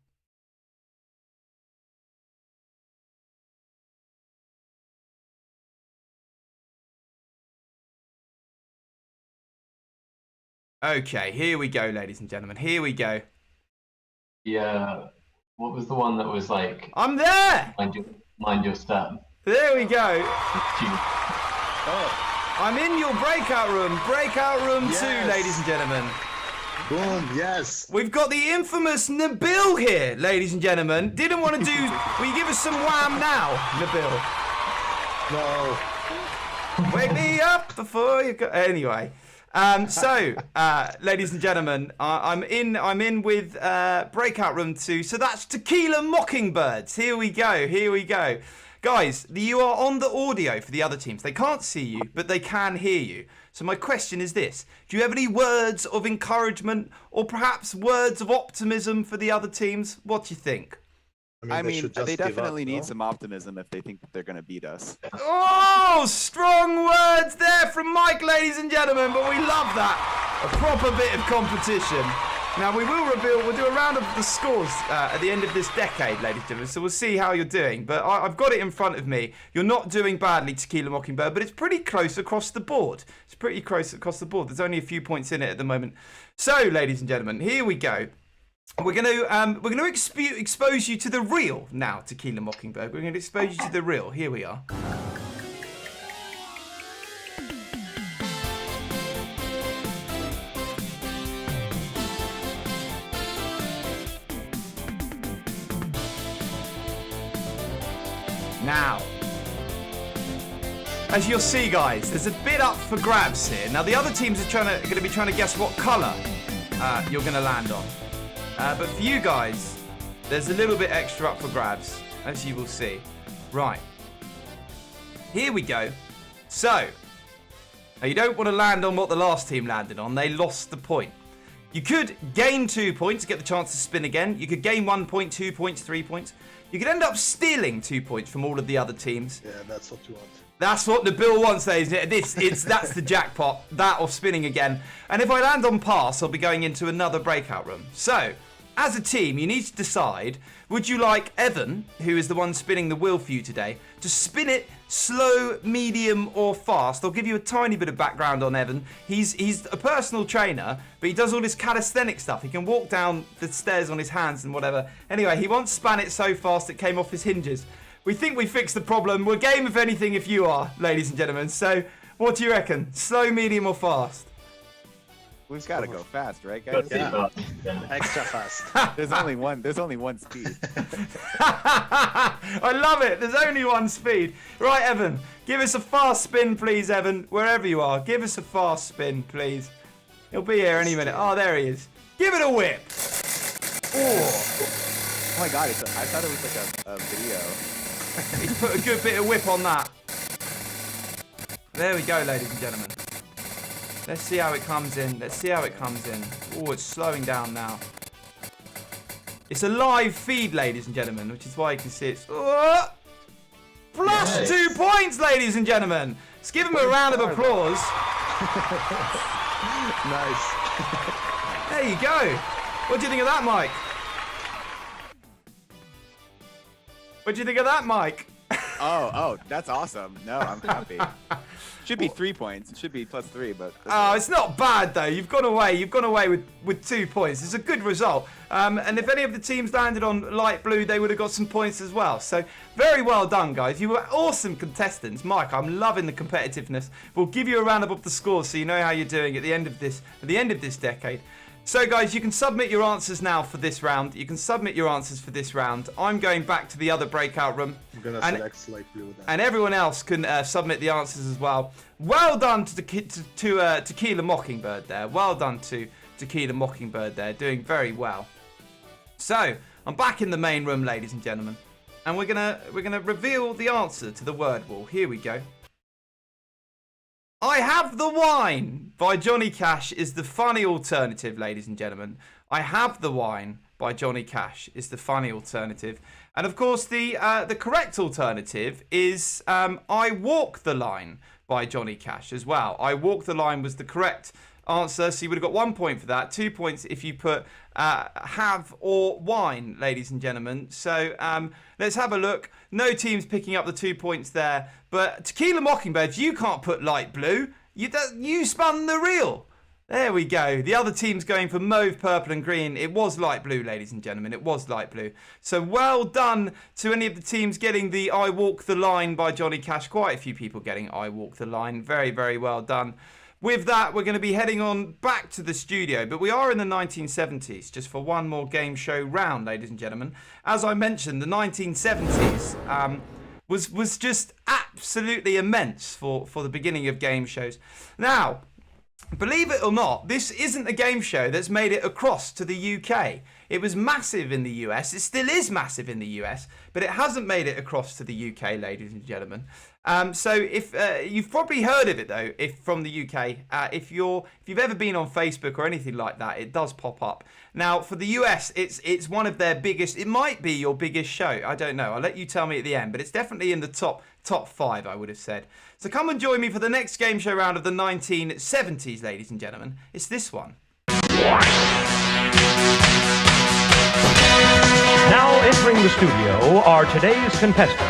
Okay, here we go, ladies and gentlemen. Here we go. Yeah, what was the one that was like... I'm there! Mind your step. There we go. I'm in your breakout room. Breakout room 2, ladies and gentlemen. Boom, yes. We've got the infamous Nabil here, ladies and gentlemen. Didn't want to do... Will you give us some wham now, Nabil? No. Wake me up before you go... Anyway. Ladies and gentlemen, I'm in with breakout room 2. So that's Tequila Mockingbirds. Here we go. Here we go. Guys, you are on the audio for the other teams. They can't see you, but they can hear you. So my question is this. Do you have any words of encouragement or perhaps words of optimism for the other teams? What do you think? I mean they definitely need some optimism if they think that they're going to beat us. Oh, strong words there from Mike, ladies and gentlemen, but we love that. A proper bit of competition. Now, we'll do a round of the scores at the end of this decade, ladies and gentlemen, so we'll see how you're doing. But I've got it in front of me. You're not doing badly, Tequila Mockingbird, but it's pretty close across the board. It's pretty close across the board. There's only a few points in it at the moment. So, ladies and gentlemen, here we go. We're going to expose you to the real now, Tequila Mockingbird. We're going to expose you to the real. Here we are. Now, as you'll see, guys, there's a bit up for grabs here. Now, the other teams are going to be trying to guess what colour you're going to land on. But for you guys, there's a little bit extra up for grabs, as you will see. Right. Here we go. So, now you don't want to land on what the last team landed on. They lost the point. You could gain 2 points to get the chance to spin again. You could gain 1 point, 2 points, 3 points. You could end up stealing 2 points from all of the other teams. Yeah, that's what you want. That's what the bill wants, ladies. That's the jackpot. That or spinning again. And if I land on pass, I'll be going into another breakout room. So, as a team, you need to decide, would you like Evan, who is the one spinning the wheel for you today, to spin it slow, medium, or fast? I'll give you a tiny bit of background on Evan. He's a personal trainer, but he does all this calisthenic stuff. He can walk down the stairs on his hands and whatever. Anyway, he once span it so fast it came off his hinges. We think we fixed the problem. We're game if anything if you are, ladies and gentlemen. So, what do you reckon? Slow, medium, or fast? We've got to go fast, right, guys? Yeah. Extra fast. There's only one speed. I love it. There's only one speed. Right, Evan, give us a fast spin, please, Evan. Wherever you are, give us a fast spin, please. He'll be here any minute. Oh, there he is. Give it a whip. Oh my God! I thought it was like a video. He's put a good bit of whip on that. There we go, ladies and gentlemen. Let's see how it comes in. Let's see how it comes in. Oh, it's slowing down now. It's a live feed, ladies and gentlemen, which is why you can see it's... Oh! Plus 2 points, ladies and gentlemen. Let's give him a round of applause. Nice. There you go. What do you think of that, Mike? What do you think of that, Mike? Oh, that's awesome. No, I'm happy. Should be 3 points. It should be +3, but. Oh, it's not bad though. You've gone away with 2 points. It's a good result. And if any of the teams landed on light blue, they would have got some points as well. So very well done, guys. You were awesome contestants. Mike, I'm loving the competitiveness. We'll give you a round of the scores so you know how you're doing at the end of this decade. So guys, you can submit your answers now for this round. I'm going back to the other breakout room. I'm gonna select light blue then. And everyone else can submit the answers as well. Well done to Tequila Mockingbird there. Well done to Tequila Mockingbird there. Doing very well. So, I'm back in the main room, ladies and gentlemen. And we're gonna reveal the answer to the word wall. Here we go. I Have the Wine by Johnny Cash is the funny alternative, ladies and gentlemen. I Have the Wine by Johnny Cash is the funny alternative. And of course, the correct alternative is I Walk the Line by Johnny Cash as well. I Walk the Line was the correct answer, so you would have got 1 point for that. 2 points if you put have or wine, ladies and gentlemen. So let's have a look. No teams picking up the 2 points there. But Tequila Mockingbird, you can't put light blue. You spun the reel. There we go. The other team's going for mauve, purple and green. It was light blue, ladies and gentlemen. It was light blue. So well done to any of the teams getting the I Walk the Line by Johnny Cash. Quite a few people getting I Walk the Line. Very, very well done. With that, we're going to be heading on back to the studio, but we are in the 1970s, just for one more game show round, ladies and gentlemen. As I mentioned, the 1970s was just absolutely immense for the beginning of game shows. Now, believe it or not, this isn't a game show that's made it across to the UK. It was massive in the US. It still is massive in the US, but it hasn't made it across to the UK, ladies and gentlemen. So if you've probably heard of it though, if from the UK, if you've ever been on Facebook or anything like that, it does pop up. Now for the US, it's one of their biggest. It might be your biggest show. I don't know. I'll let you tell me at the end, but it's definitely in the top 5, I would have said. So come and join me for the next game show round of the 1970s, ladies and gentlemen. It's this one. Now entering the studio are today's contestants.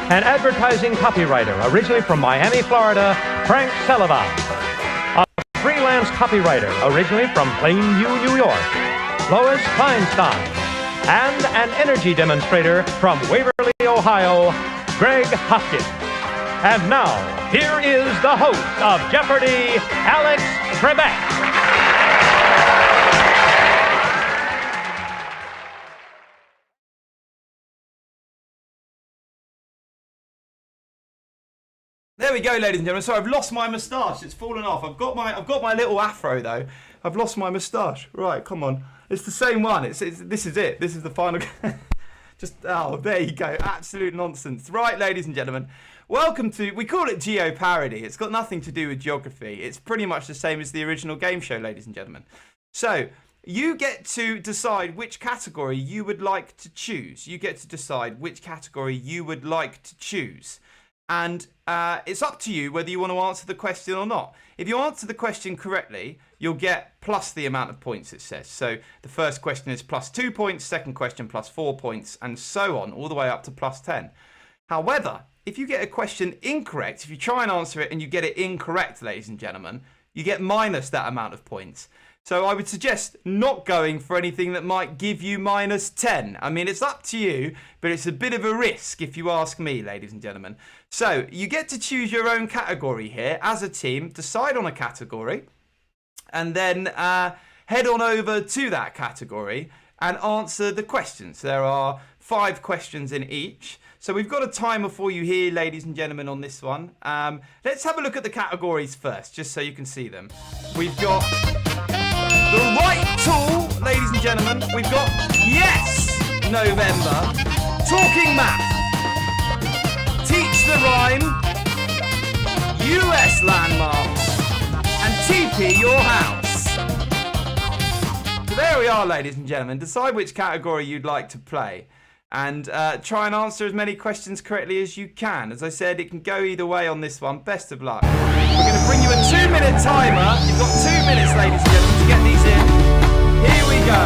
An advertising copywriter originally from Miami, Florida, Frank Sullivan. A freelance copywriter originally from Plainview, New York, Lois Feinstein. And an energy demonstrator from Waverly, Ohio, Greg Hopkins. And now, here is the host of Jeopardy, Alex Trebek. There we go, ladies and gentlemen. Sorry, I've lost my moustache. It's fallen off. I've got my little afro though. I've lost my moustache. Right, come on. It's the same one. This is it. This is the final. There you go. Absolute nonsense. Right, ladies and gentlemen. Welcome to. We call it Geo Parody. It's got nothing to do with geography. It's pretty much the same as the original game show, ladies and gentlemen. So you get to decide which category you would like to choose. You get to decide which category you would like to choose. And it's up to you whether you want to answer the question or not. If you answer the question correctly, you'll get plus the amount of points it says. So the first question is plus 2 points, second question plus 4 points, and so on, all the way up to plus 10. However, if you get a question incorrect, if you try and answer it and you get it incorrect, ladies and gentlemen, you get minus that amount of points. So I would suggest not going for anything that might give you minus 10. I mean, it's up to you, but it's a bit of a risk if you ask me, ladies and gentlemen. So you get to choose your own category here as a team, decide on a category, and then head on over to that category and answer the questions. There are 5 questions in each. So we've got a timer for you here, ladies and gentlemen, on this one. Let's have a look at the categories first, just so you can see them. We've got the right tool, ladies and gentlemen. We've got Yes November, Talking Math, Teach the Rhyme, US Landmarks, and TP Your House. So there we are, ladies and gentlemen. Decide which category you'd like to play. And try and answer as many questions correctly as you can. As I said, it can go either way on this one. Best of luck. We're going to bring you a 2-minute timer. You've got 2 minutes, ladies and gentlemen, to get these in. Here we go.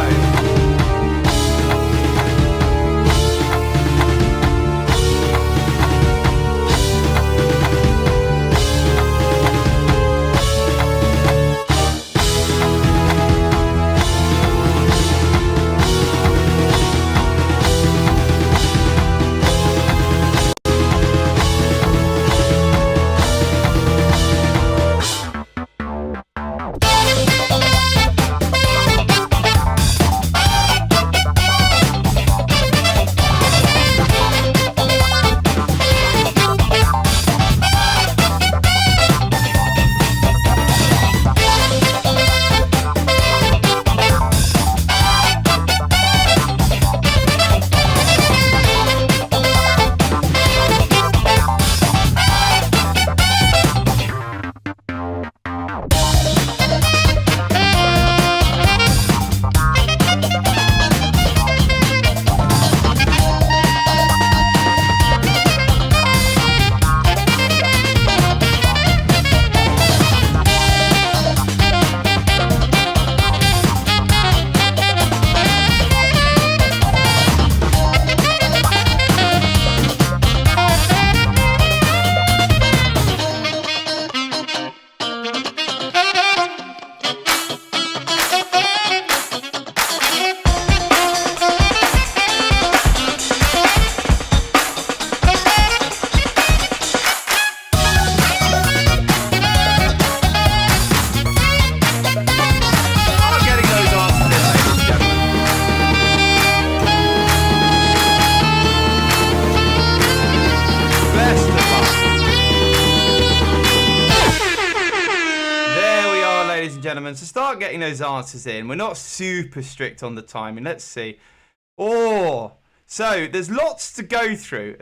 and gentlemen. So start getting those answers in. We're not super strict on the timing. Let's see. Oh, so there's lots to go through.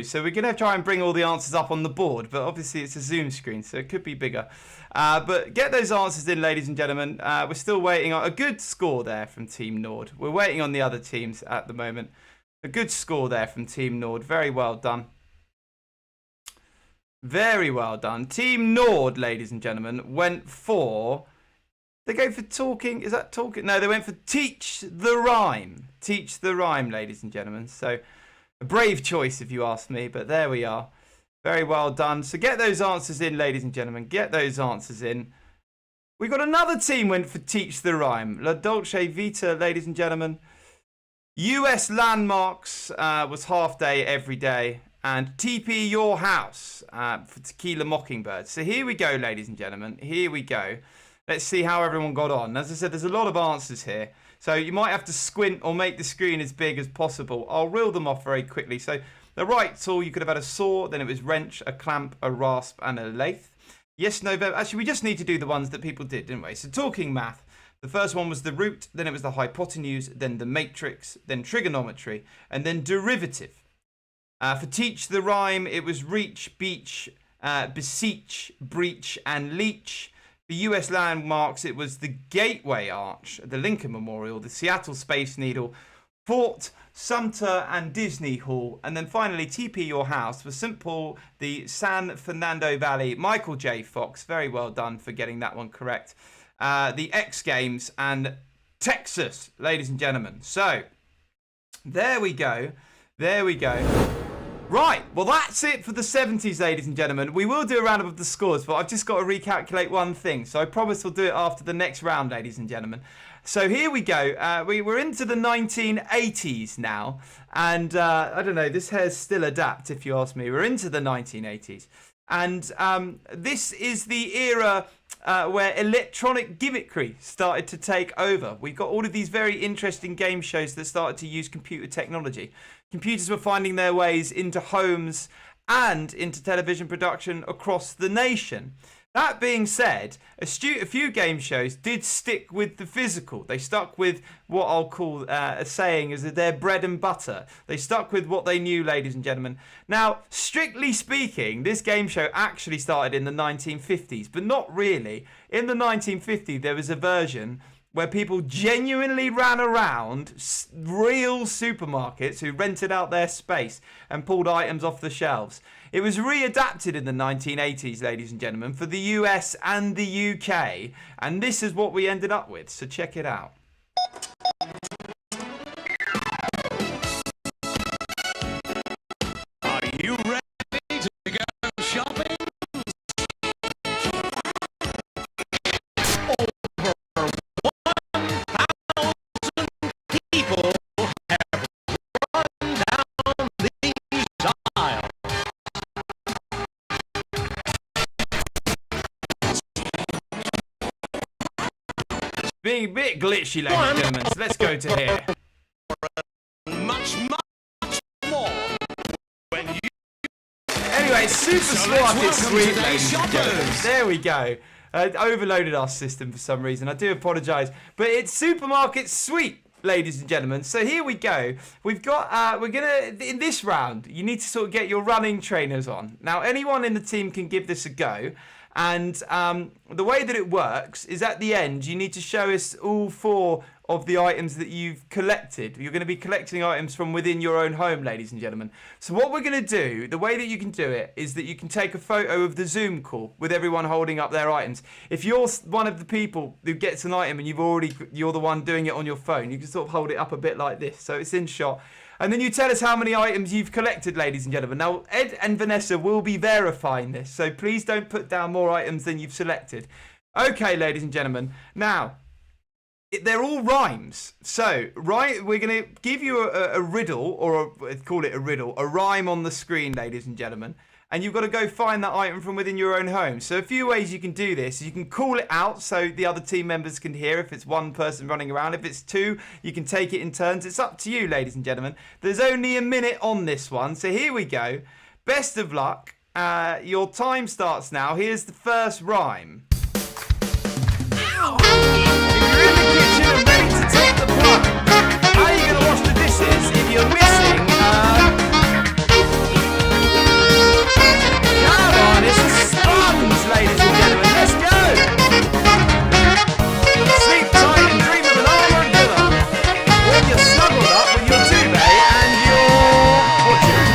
So we're going to try and bring all the answers up on the board. But obviously it's a Zoom screen, so it could be bigger. But get those answers in, ladies and gentlemen. We're still waiting on a good score there from Team Nord. We're waiting on the other teams at the moment. A good score there from Team Nord. Very well done. Very well done. Team Nord, ladies and gentlemen, went for... They go for talking. Is that talking? No, they went for teach the rhyme. Teach the rhyme, ladies and gentlemen. So a brave choice, if you ask me. But there we are. Very well done. So get those answers in, ladies and gentlemen. Get those answers in. We got another team went for teach the rhyme. La Dolce Vita, ladies and gentlemen. US Landmarks was half day every day. And TP Your House for Tequila Mockingbird. So here we go, ladies and gentlemen. Here we go. Let's see how everyone got on. As I said, there's a lot of answers here. So you might have to squint or make the screen as big as possible. I'll reel them off very quickly. So the right tool, you could have had a saw, then it was wrench, a clamp, a rasp, and a lathe. Yes, no, but actually we just need to do the ones that people did, didn't we? So talking math. The first one was the root, then it was the hypotenuse, then the matrix, then trigonometry, and then derivative. For teach the rhyme, it was reach, beach, beseech, breach, and leech. For US Landmarks, it was the Gateway Arch, the Lincoln Memorial, the Seattle Space Needle, Fort Sumter, and Disney Hall. And then finally, TP Your House for St. Paul, the San Fernando Valley. Michael J. Fox, very well done for getting that one correct. The X Games and Texas, ladies and gentlemen. So, there we go. There we go. Right, well that's it for the 70s, ladies and gentlemen. We will do a roundup of the scores, but I've just got to recalculate one thing. So I promise we'll do it after the next round, ladies and gentlemen. So here we go. We're into the 1980s now. And I don't know, this hair's still adapt, if you ask me. We're into the 1980s. And this is the era where electronic gimmickry started to take over. We've got all of these very interesting game shows that started to use computer technology. Computers were finding their ways into homes and into television production across the nation. That being said, a few game shows did stick with the physical. They stuck with what I'll call a saying as their bread and butter. They stuck with what they knew, ladies and gentlemen. Now, strictly speaking, this game show actually started in the 1950s, but not really. In the 1950s, there was a version where people genuinely ran around real supermarkets who rented out their space and pulled items off the shelves. It was readapted in the 1980s, ladies and gentlemen, for the US and the UK. And this is what we ended up with, so check it out. Are you ready to go shopping? People have run down these aisles. Being a bit glitchy, ladies and gentlemen, so let's go to here. Much more. When you... Anyway, Supermarket Sweep, ladies and gentlemen. There we go. Overloaded our system for some reason. I do apologise, but it's Supermarket Sweep, ladies and gentlemen. So here we go. We've got we're gonna in this round. You need to sort of get your running trainers on. Now, anyone in the team can give this a go. And the way that it works is at the end, you need to show us all 4 of the items that you've collected. You're going to be collecting items from within your own home, ladies and gentlemen. So what we're going to do, the way that you can do it, is that you can take a photo of the Zoom call with everyone holding up their items. If you're one of the people who gets an item and you're the one doing it on your phone, you can sort of hold it up a bit like this, so it's in shot. And then you tell us how many items you've collected, ladies and gentlemen. Now, Ed and Vanessa will be verifying this, so please don't put down more items than you've selected. Okay, ladies and gentlemen. Now, they're all rhymes. So, we're going to give you a riddle, or call it a riddle, a rhyme on the screen, ladies and gentlemen. And you've got to go find that item from within your own home. So a few ways you can do this. You can call it out so the other team members can hear if it's one person running around. If it's 2, you can take it in turns. It's up to you, ladies and gentlemen. There's only a minute on this one. So here we go. Best of luck. Your time starts now. Here's the first rhyme. you're missing. Come on, it's the Spartans, ladies and gentlemen. Let's go. Sleep tight and dream of an armoured villa. When you're snuggled up with your duvet and your watching.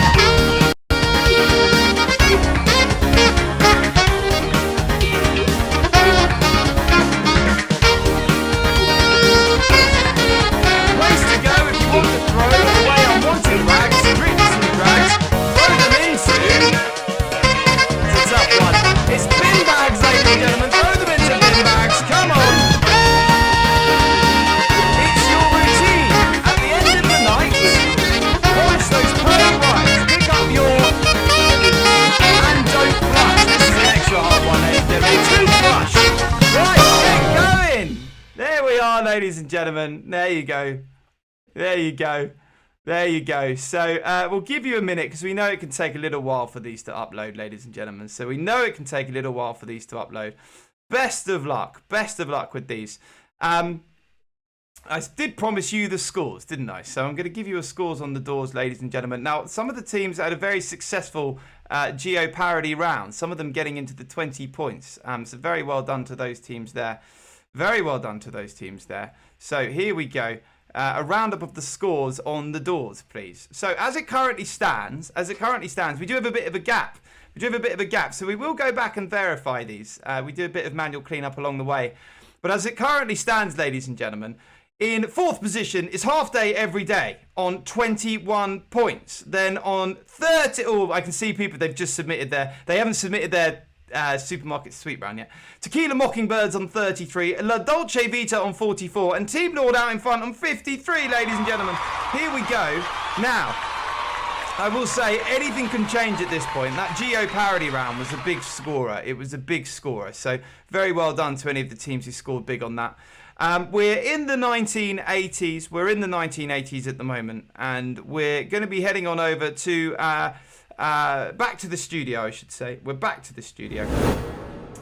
Place to go if you want to throw away unwanted rags, drinks and drags, throw them into. It's a tough one. It's bin bags, ladies and gentlemen. Throw them into bin bags. Come on. It's your routine. At the end of the night, polish those pearl rights. Pick up your and don't flush. This is an extra hard one, ladies and gentlemen. Toothbrush. Right, get going. There we are, ladies and gentlemen. There you go. There you go. There you go. So we'll give you a minute because we know it can take a little while for these to upload, ladies and gentlemen. So we know it can take a little while for these to upload. Best of luck. Best of luck with these. I did promise you the scores, didn't I? So I'm going to give you a scores on the doors, ladies and gentlemen. Now, some of the teams had a very successful geo-parody round. Some of them getting into the 20 points. So very well done to those teams there. Very well done to those teams there. So here we go. A roundup of the scores on the doors, please. So as it currently stands, we do have a bit of a gap. So we will go back and verify these. We do a bit of manual cleanup along the way. But as it currently stands, ladies and gentlemen, in fourth position is Half Day Every Day on 21 points. Then on 30, I can see people, they've just submitted they haven't submitted their supermarket sweep round yet. Tequila Mockingbirds on 33, La Dolce Vita on 44, and Team Lord out in front on 53, ladies and gentlemen. Here we go. Now, I will say anything can change at this point. That Geo parody round was a big scorer. It was a big scorer. So very well done to any of the teams who scored big on that. We're in the 1980s. We're in the 1980s at the moment, and we're going to be heading on over to back to the studio, I should say. We're back to the studio.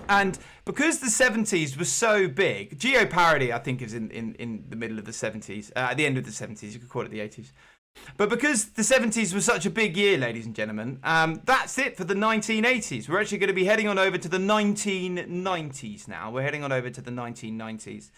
And because the 70s was so big, Geo parody, I think, is in the middle of the 70s, at the end of the 70s, you could call it the 80s. But because the 70s was such a big year, ladies and gentlemen, that's it for the 1980s. We're actually going to be heading on over to the 1990s now. We're heading on over to the 1990s.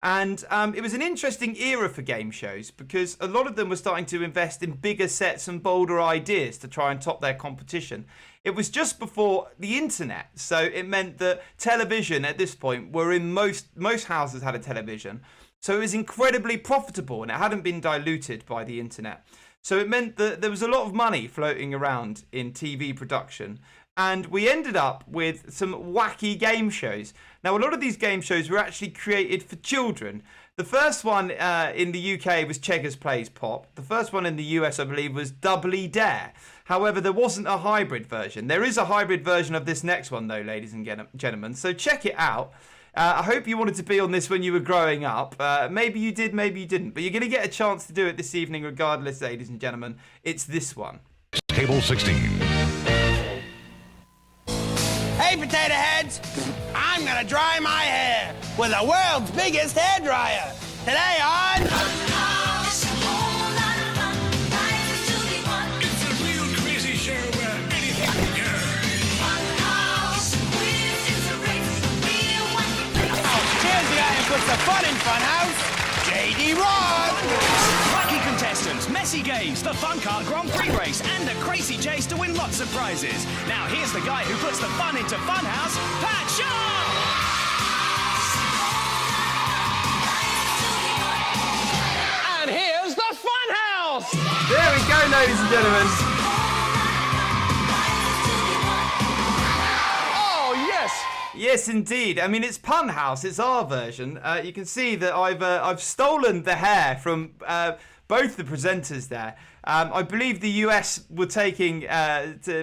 And it was an interesting era for game shows because a lot of them were starting to invest in bigger sets and bolder ideas to try and top their competition. It was just before the internet, so it meant that television at this point were in most houses had a television. So it was incredibly profitable and it hadn't been diluted by the internet. So it meant that there was a lot of money floating around in TV production. And we ended up with some wacky game shows. Now, a lot of these game shows were actually created for children. The first one in the UK was Cheggers Plays Pop. The first one in the US, I believe, was Doubly Dare. However, there wasn't a hybrid version. There is a hybrid version of this next one, though, ladies and gentlemen. So check it out. I hope you wanted to be on this when you were growing up. Maybe you did, maybe you didn't. But you're going to get a chance to do it this evening regardless, ladies and gentlemen. It's this one. Table 16. Hey, potato heads! I'm gonna dry my hair with the world's biggest hair dryer. Today on... It's a real crazy show where anything can go. Cheers, the guy who puts the fun in Funhouse, JD Rod! Wacky contestants, messy games, the Fun Kart Grand Prix race, and a crazy chase to win lots of prizes. Now here's the guy who puts the fun into Funhouse, Pat Shaw! And here's the Funhouse! There we go, ladies and gentlemen. Oh, yes! Yes, indeed. I mean, it's Pun House. It's our version. You can see that I've stolen the hair from both the presenters there. I believe the US were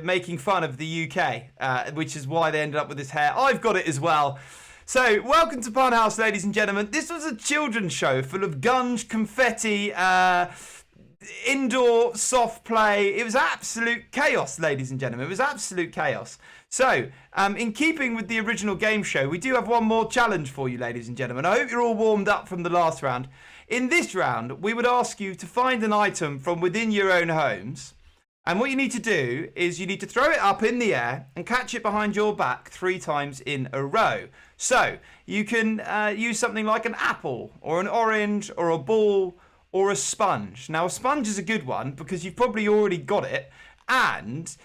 making fun of the UK, which is why they ended up with this hair. I've got it as well. So, welcome to Pun House, ladies and gentlemen. This was a children's show full of guns, confetti, indoor soft play. It was absolute chaos, ladies and gentlemen. It was absolute chaos. So, in keeping with the original game show, we do have one more challenge for you, ladies and gentlemen. I hope you're all warmed up from the last round. In this round, we would ask you to find an item from within your own homes. And what you need to do is you need to throw it up in the air and catch it behind your back 3 times in a row. So, you can use something like an apple or an orange or a ball or a sponge. Now, a sponge is a good one because you've probably already got it. And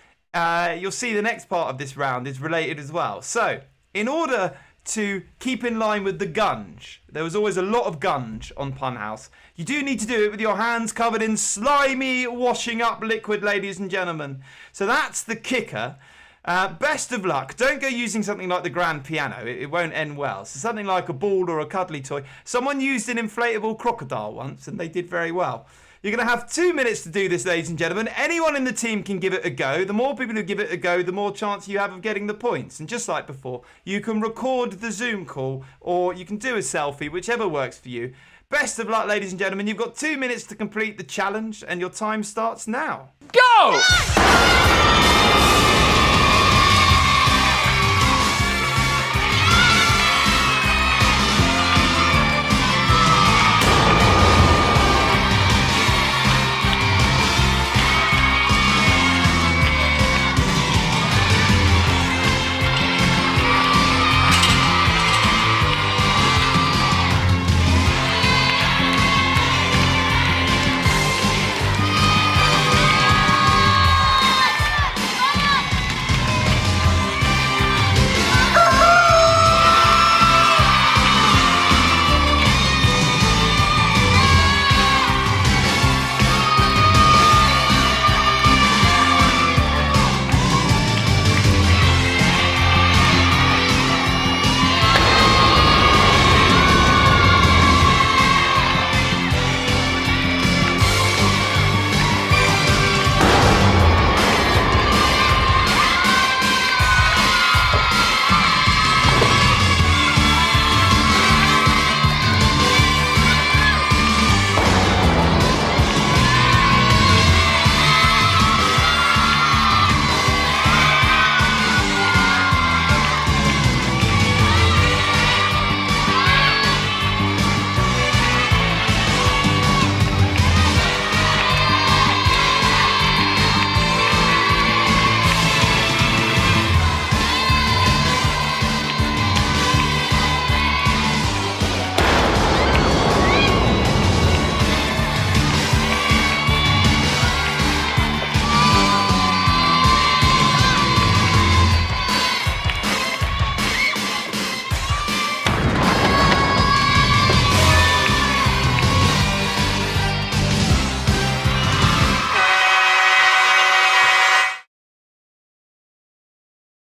you'll see the next part of this round is related as well. So, in order to keep in line with the gunge, there was always a lot of gunge on Pun House. You do need to do it with your hands covered in slimy washing up liquid, ladies and gentlemen. So that's the kicker. Best of luck. Don't go using something like the grand piano. It won't end well. So something like a ball or a cuddly toy. Someone used an inflatable crocodile once and they did very well. You're going to have 2 minutes to do this, ladies and gentlemen. Anyone in the team can give it a go. The more people who give it a go, the more chance you have of getting the points. And just like before, you can record the Zoom call or you can do a selfie, whichever works for you. Best of luck, ladies and gentlemen. You've got 2 minutes to complete the challenge and your time starts now. Go!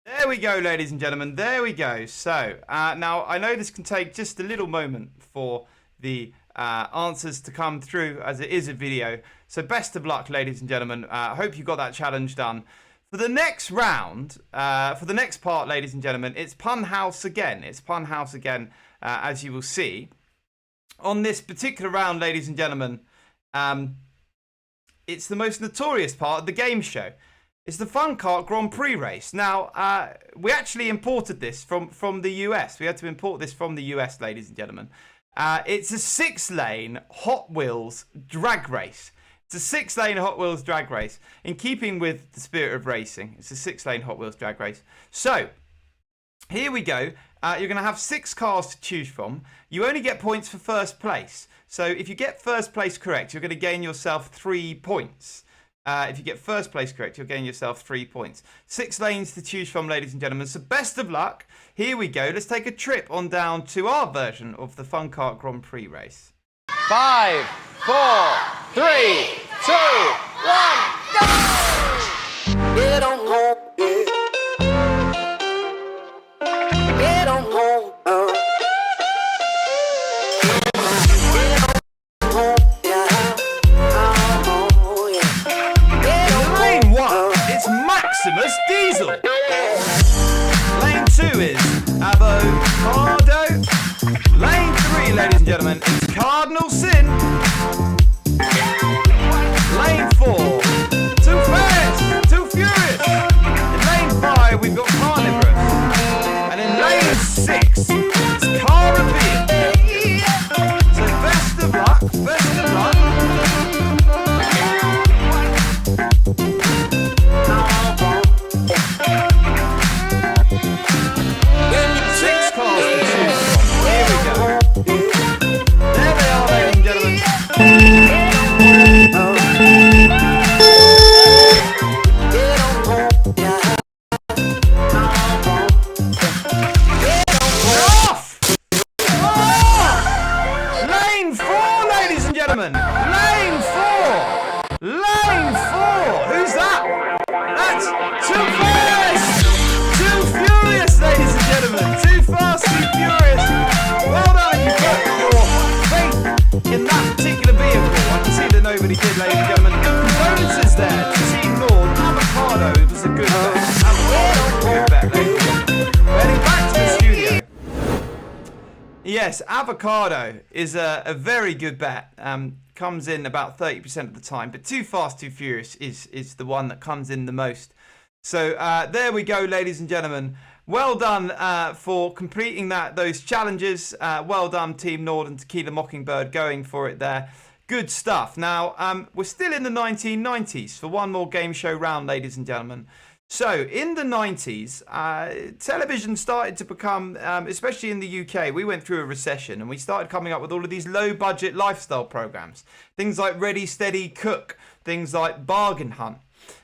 There we go, ladies and gentlemen. There we go. So, now I know this can take just a little moment for the answers to come through as it is a video. So best of luck, ladies and gentlemen. I hope you got that challenge done. For the next round, for the next part, ladies and gentlemen, it's Pun House again. It's Pun House again, as you will see. On this particular round, ladies and gentlemen, it's the most notorious part of the game show. It's the Fun Kart Grand Prix race. Now, we actually imported this from the US. We had to import this from the US, ladies and gentlemen. It's a 6-lane Hot Wheels drag race. It's a 6-lane Hot Wheels drag race. In keeping with the spirit of racing, it's a 6-lane Hot Wheels drag race. So, here we go. You're going to have 6 cars to choose from. You only get points for first place. So, if you get first place correct, you're going to gain yourself 3 points. If you get first place correct, you'll gain yourself 3 points. 6 lanes to choose from, ladies and gentlemen. So best of luck. Here we go. Let's take a trip on down to our version of the Fun Kart Grand Prix race. 5, 4, 3, 2, 1, go! Get on home, get on home. Maximus Diesel. Lane 2 is Avocado. Lane 3, ladies and gentlemen, is Cardinal Sin. It's Caribbean. So best of luck, best of luck. Six cars to choose from. Here we go. There they are, ladies and gentlemen. Lane 4, ladies and gentlemen. Lane 4. Lane 4. Who's that? That's Too Furious. Too Furious, ladies and gentlemen. Too Fast, Too Furious. Well done if you put your faith in that particular vehicle. I can see that nobody did, ladies and gentlemen. Condolences there to Team Nord. Avocado was a good bet. Avocado was a good bet, ladies and gentlemen. Heading back to the studio. Yes, Avocado is a very good bet. Comes in about 30% of the time, but Too Fast, Too Furious is the one that comes in the most. So there we go, ladies and gentlemen. Well done for completing those challenges. Well done, Team Nord and Tequila Mockingbird, going for it there. Good stuff. Now, we're still in the 1990s for one more game show round, ladies and gentlemen. So, in the 90s, television started to become, especially in the UK, we went through a recession and we started coming up with all of these low-budget lifestyle programs. Things like Ready, Steady, Cook, things like Bargain Hunt.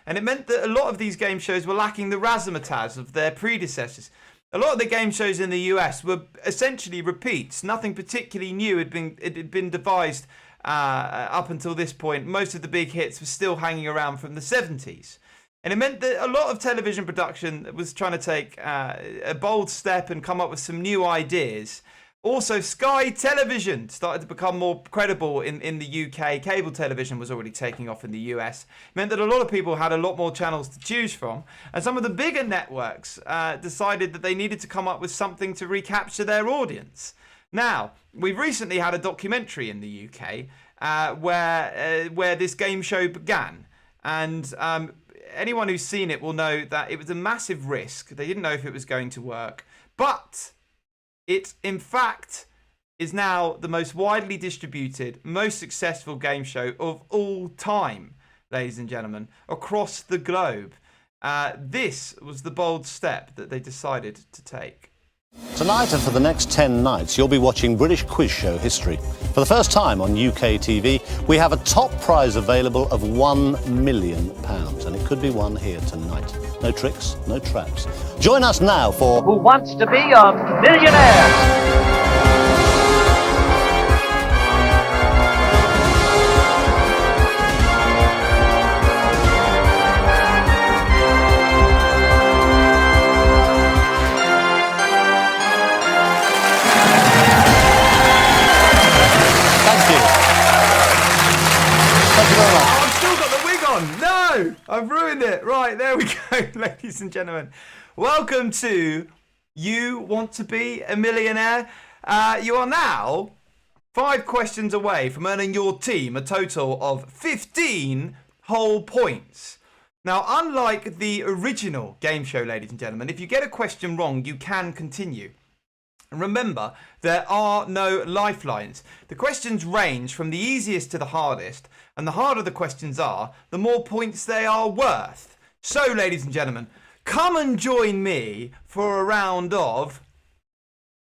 And it meant that a lot of these game shows were lacking the razzmatazz of their predecessors. A lot of the game shows in the US were essentially repeats. Nothing particularly new had been devised up until this point. Most of the big hits were still hanging around from the 70s. And it meant that a lot of television production was trying to take a bold step and come up with some new ideas. Also, Sky Television started to become more credible in the UK. Cable television was already taking off in the US. It meant that a lot of people had a lot more channels to choose from. And some of the bigger networks decided that they needed to come up with something to recapture their audience. Now, we've recently had a documentary in the UK where this game show began. And anyone who's seen it will know that it was a massive risk. They didn't know if it was going to work. But it, in fact, is now the most widely distributed, most successful game show of all time, ladies and gentlemen, across the globe. This was the bold step that they decided to take. Tonight and for the next 10 nights, you'll be watching British quiz show history. For the first time on UK TV, we have a top prize available of £1 million, and it could be won here tonight. No tricks, no traps. Join us now for Who Wants to Be a Millionaire? No, I've ruined it. Right, there we go, ladies and gentlemen. Welcome to You Want to Be a Millionaire. You are now 5 questions away from earning your team a total of 15 whole points. Now, unlike the original game show, ladies and gentlemen, if you get a question wrong, you can continue. And remember, there are no lifelines. The questions range from the easiest to the hardest, and the harder the questions are, the more points they are worth. So, ladies and gentlemen, come and join me for a round of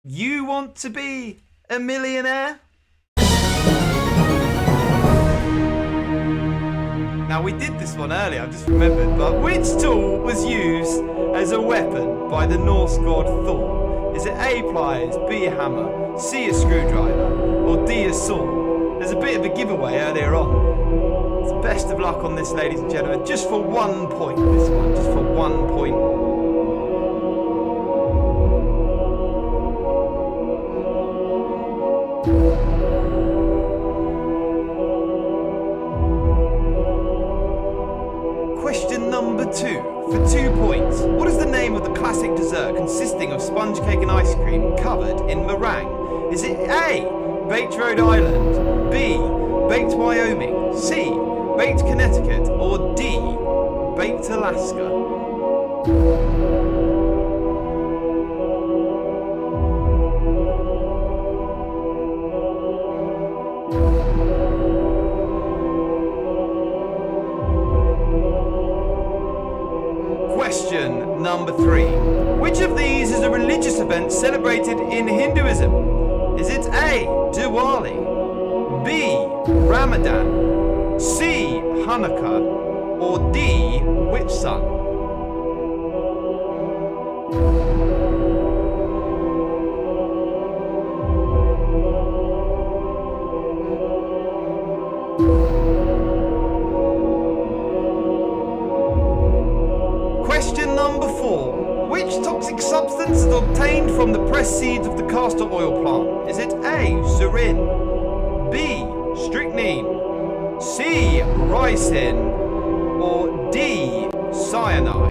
You Want to Be a Millionaire? Now, we did this one earlier, I've just remembered, but which tool was used as a weapon by the Norse god Thor? Is it A, pliers, B, a hammer, C, a screwdriver, or D, a sword? There's a bit of a giveaway earlier on. So best of luck on this, ladies and gentlemen. Just for 1 point, this one. Just for 1 point. Question number 2. For 2 points. What is the name of the classic dessert consisting of sponge cake and ice cream covered in meringue? Is it A, baked Rhode Island, B, baked Wyoming, C, baked Connecticut, or D, baked Alaska? number 3. Which of these is a religious event celebrated in Hinduism? Is it A, Diwali, B, Ramadan, C, Hanukkah, or D, Whitsun? Question number 4. Which toxic substance is obtained from the pressed seeds of the castor oil plant? Is it A, Zurin, B, strychnine, C, ricin, or D, cyanide?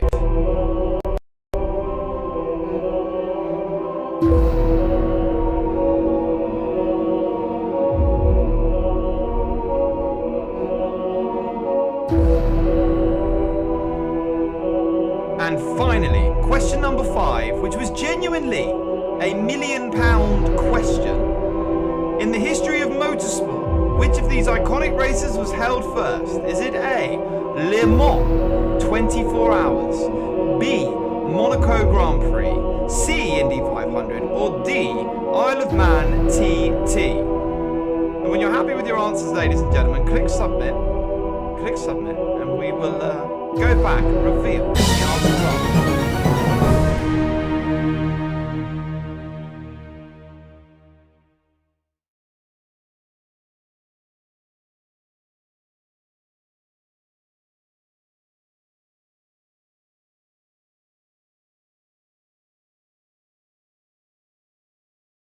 And finally, question number 5, which was genuinely a £1 million question. In the history of motorsport, which of these iconic races was held first? Is it A, Le Mans 24 hours, B, Monaco Grand Prix, C, Indy 500, or D, Isle of Man TT? And when you're happy with your answers, ladies and gentlemen, click submit, and we will go back and reveal the answers are.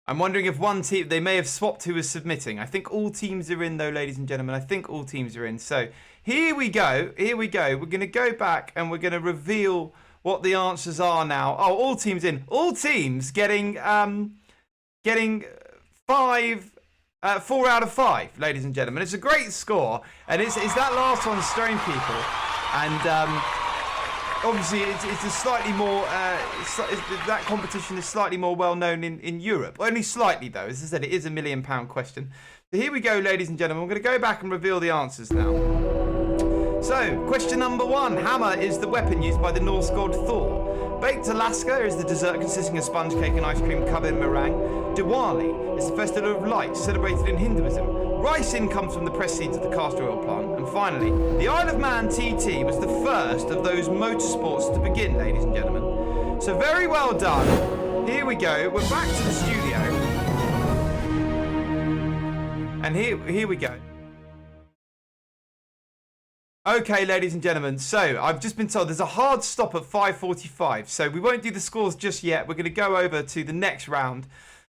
I'm wondering if one team, they may have swapped who was submitting. I think all teams are in though, ladies and gentlemen. I think all teams are in. So here we go. We're going to go back and we're going to reveal what the answers are now. Oh, all teams in. All teams getting 4 out of 5, ladies and gentlemen. It's a great score. And it's that last one stirring people. And obviously, it's a slightly more, that competition is slightly more well known in Europe. Only slightly, though. As I said, it is a £1 million question. So here we go, ladies and gentlemen. We're going to go back and reveal the answers now. So, question number 1. Hammer is the weapon used by the Norse god Thor. Baked Alaska is the dessert consisting of sponge cake and ice cream covered in meringue. Diwali is the festival of lights celebrated in Hinduism. Ricin comes from the pressed seeds of the castor oil plant. And finally, the Isle of Man TT was the first of those motorsports to begin, ladies and gentlemen. So very well done. Here we go. We're back to the studio. And here we go. Okay, ladies and gentlemen, so I've just been told there's a hard stop at 5:45, so we won't do the scores just yet. We're going to go over to the next round.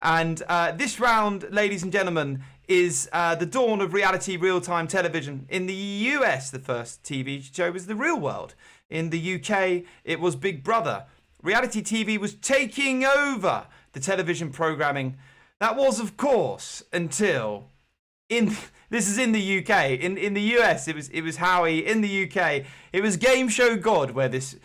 And this round, ladies and gentlemen, is the dawn of reality real-time television. In the US, the first TV show was The Real World. In the UK, it was Big Brother. Reality TV was taking over the television programming. That was, of course, until... This is in the UK. In the US, it was Howie. In the UK, it was Game Show God where this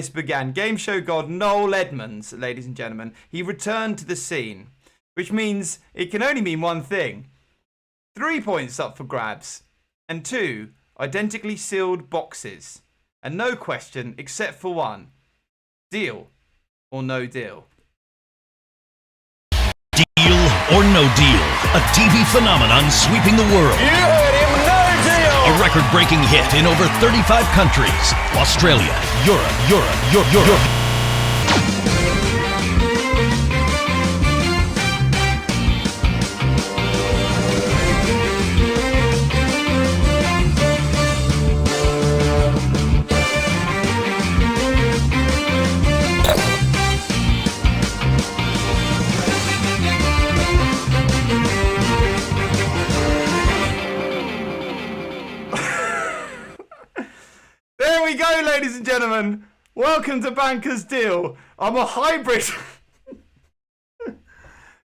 began. Game Show God Noel Edmonds, ladies and gentlemen. He returned to the scene, which means it can only mean one thing. 3 points up for grabs, and 2 identically sealed boxes, and no question except for one. Deal or no deal? Deal or no deal? A TV phenomenon sweeping the world. You heard him, no deal! A record-breaking hit in over 35 countries. Australia, Europe. There we go, ladies and gentlemen. Welcome to Banker's Deal. I'm a hybrid.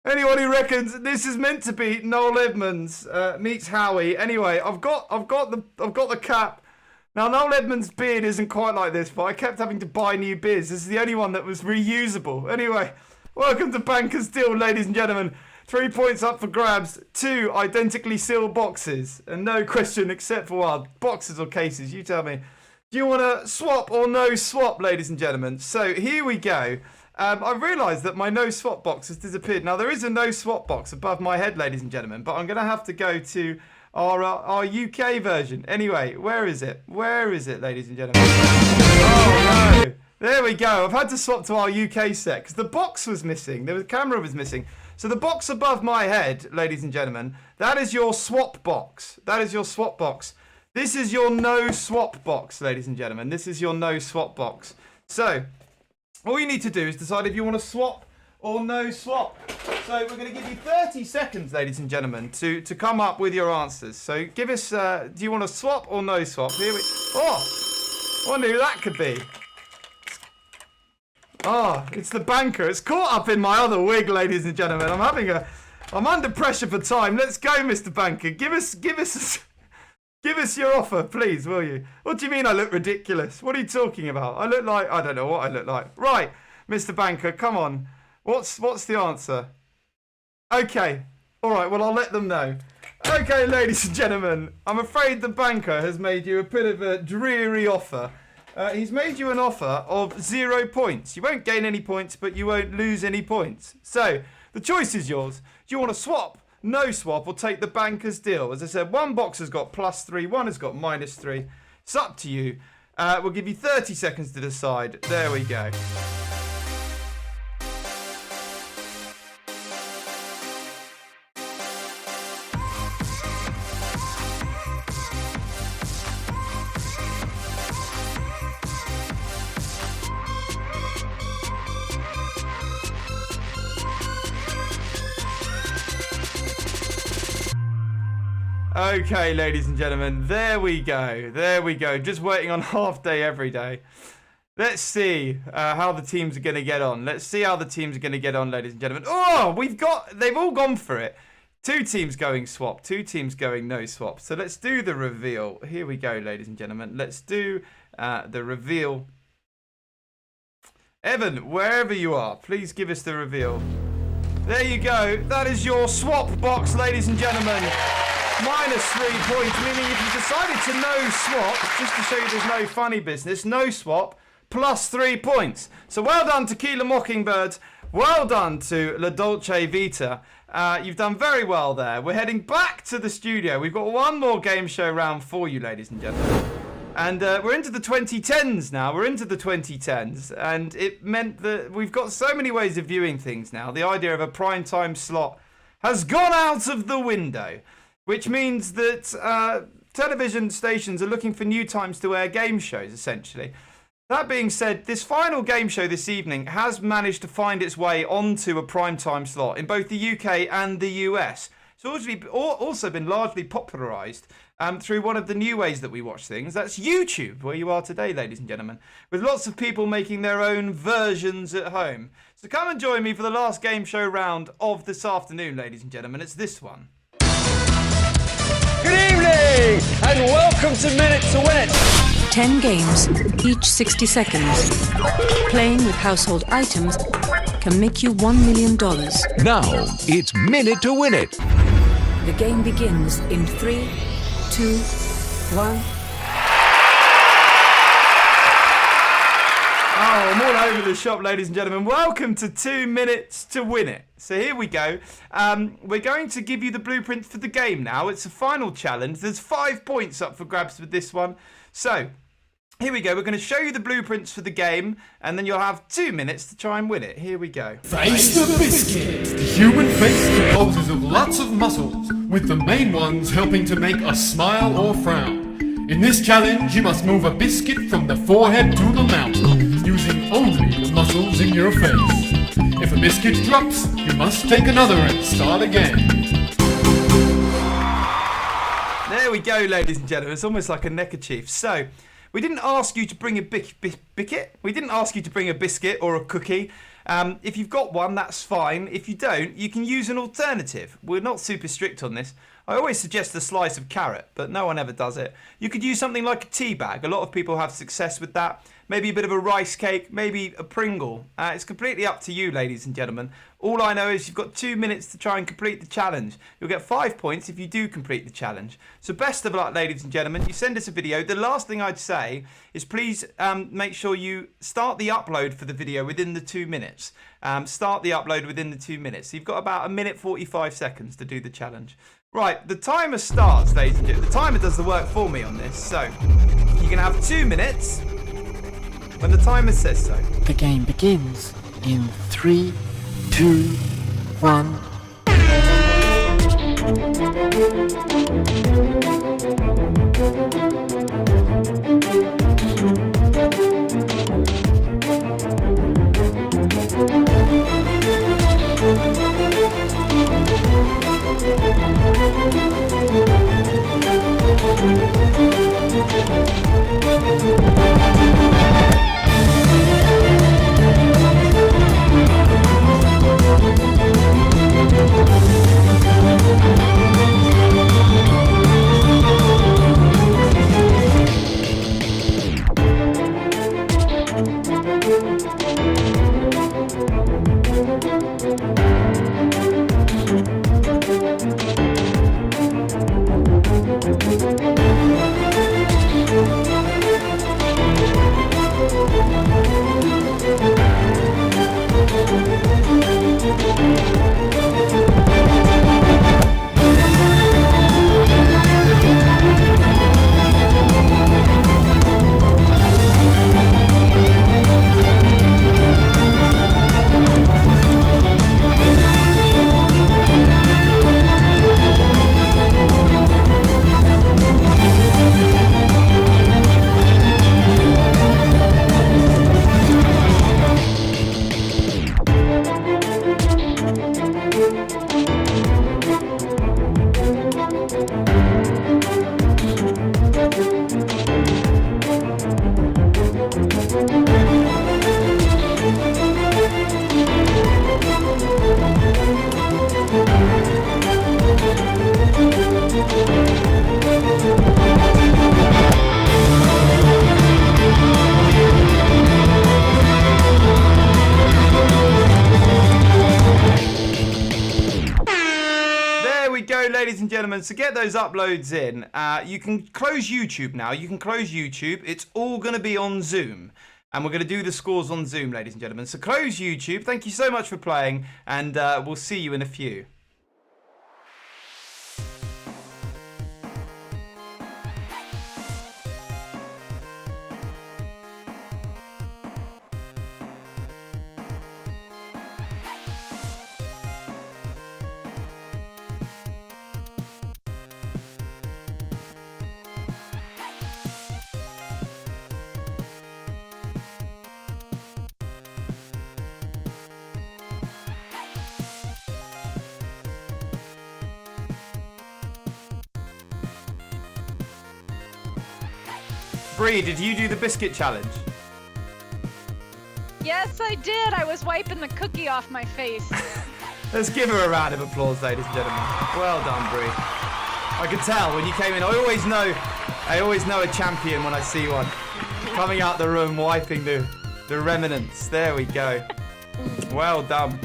Anyone who reckons this is meant to be Noel Edmonds meets Howie. Anyway, I've got the cap. Now Noel Edmonds' beard isn't quite like this, but I kept having to buy new beards. This is the only one that was reusable. Anyway, welcome to Banker's Deal, ladies and gentlemen. 3 points up for grabs, 2 identically sealed boxes, and no question except for one. Boxes or cases, you tell me. Do you want to swap or no swap, ladies and gentlemen? So here we go. I've realised that my no swap box has disappeared. Now, there is a no swap box above my head, ladies and gentlemen, but I'm going to have to go to our UK version. Anyway, where is it? Where is it, ladies and gentlemen? Oh, no. There we go. I've had to swap to our UK set because the box was missing. The camera was missing. So the box above my head, ladies and gentlemen, that is your swap box. That is your swap box. This is your no swap box, ladies and gentlemen. This is your no swap box. So, all you need to do is decide if you want to swap or no swap. So we're going to give you 30 seconds, ladies and gentlemen, to come up with your answers. So give us, do you want to swap or no swap? Here we, oh, I wonder who that could be. Oh, it's the banker. It's caught up in my other wig, ladies and gentlemen. I'm under pressure for time. Let's go, Mr. Banker. Give us your offer, please, will you? What do you mean I look ridiculous? What are you talking about? I look like, I don't know what I look like. Right, Mr. Banker, come on. What's the answer? Okay. All right, well, I'll let them know. Okay, ladies and gentlemen, I'm afraid the banker has made you a bit of a dreary offer. He's made you an offer of 0 points. You won't gain any points, but you won't lose any points. So, the choice is yours. Do you want to swap, no swap, or take the banker's deal? As I said, one box has got +3, one has got -3. It's up to you. We'll give you 30 seconds to decide. There we go. Okay, ladies and gentlemen, there we go. There we go. Just waiting on half day every day. Let's see how the teams are going to get on. Let's see how the teams are going to get on, ladies and gentlemen. Oh, they've all gone for it. 2 teams going swap, 2 teams going no swap. So let's do the reveal. Here we go, ladies and gentlemen. Let's do the reveal. Evan, wherever you are, please give us the reveal. There you go. That is your swap box, ladies and gentlemen. -3 points, meaning if you decided to no swap, just to show you there's no funny business, no swap, +3 points. So well done, Tequila Mockingbird. Well done to La Dolce Vita. You've done very well there. We're heading back to the studio. We've got one more game show round for you, ladies and gentlemen. And we're into the 2010s now. We're into the 2010s. And it meant that we've got so many ways of viewing things now. The idea of a prime time slot has gone out of the window. Which means that television stations are looking for new times to air game shows, essentially. That being said, this final game show this evening has managed to find its way onto a primetime slot in both the UK and the US. It's also been largely popularised through one of the new ways that we watch things. That's YouTube, where you are today, ladies and gentlemen, with lots of people making their own versions at home. So come and join me for the last game show round of this afternoon, ladies and gentlemen. It's this one. Good evening, and welcome to Minute to Win It. 10 games, each 60 seconds. Playing with household items can make you $1 million. Now, it's Minute to Win It. The game begins in 3, 2, 1. Oh, I'm all over the shop, ladies and gentlemen. Welcome to 2 Minutes to Win It. So here we go. We're going to give you the blueprint for the game now. It's a final challenge. There's 5 points up for grabs with this one. So here we go. We're going to show you the blueprints for the game, and then you'll have 2 minutes to try and win it. Here we go. Face the biscuit. The human face composes of lots of muscles, with the main ones helping to make us smile or frown. In this challenge, you must move a biscuit from the forehead to the mouth, using only the muscles in your face. If a biscuit drops, you must take another and start again. There we go, ladies and gentlemen. It's almost like a neckerchief. So, we didn't ask you to bring a biscuit. We didn't ask you to bring a biscuit or a cookie. If you've got one, that's fine. If you don't, you can use an alternative. We're not super strict on this. I always suggest a slice of carrot, but no one ever does it. You could use something like a tea bag. A lot of people have success with that. Maybe a bit of a rice cake, maybe a Pringle. It's completely up to you, ladies and gentlemen. All I know is you've got 2 minutes to try and complete the challenge. You'll get 5 points if you do complete the challenge. So best of luck, ladies and gentlemen. You send us a video. The last thing I'd say is please make sure you start the upload for the video within the 2 minutes. Start the upload within the 2 minutes. So you've got about 1:45 seconds to do the challenge. Right, the timer starts, ladies and gentlemen. The timer does the work for me on this. So you can have 2 minutes when the timer says so. The game begins in 3, 2, 1. Ladies and gentlemen, to get those uploads in, you can close YouTube now. You can close YouTube. It's all going to be on Zoom. And we're going to do the scores on Zoom, ladies and gentlemen. So close YouTube. Thank you so much for playing. And we'll see you in a few. Bree, did you do the biscuit challenge? Yes, I did. I was wiping the cookie off my face. Let's give her a round of applause, ladies and gentlemen. Well done, Bree. I could tell when you came in. I always know a champion when I see one. Coming out the room, wiping the remnants. There we go. Well done.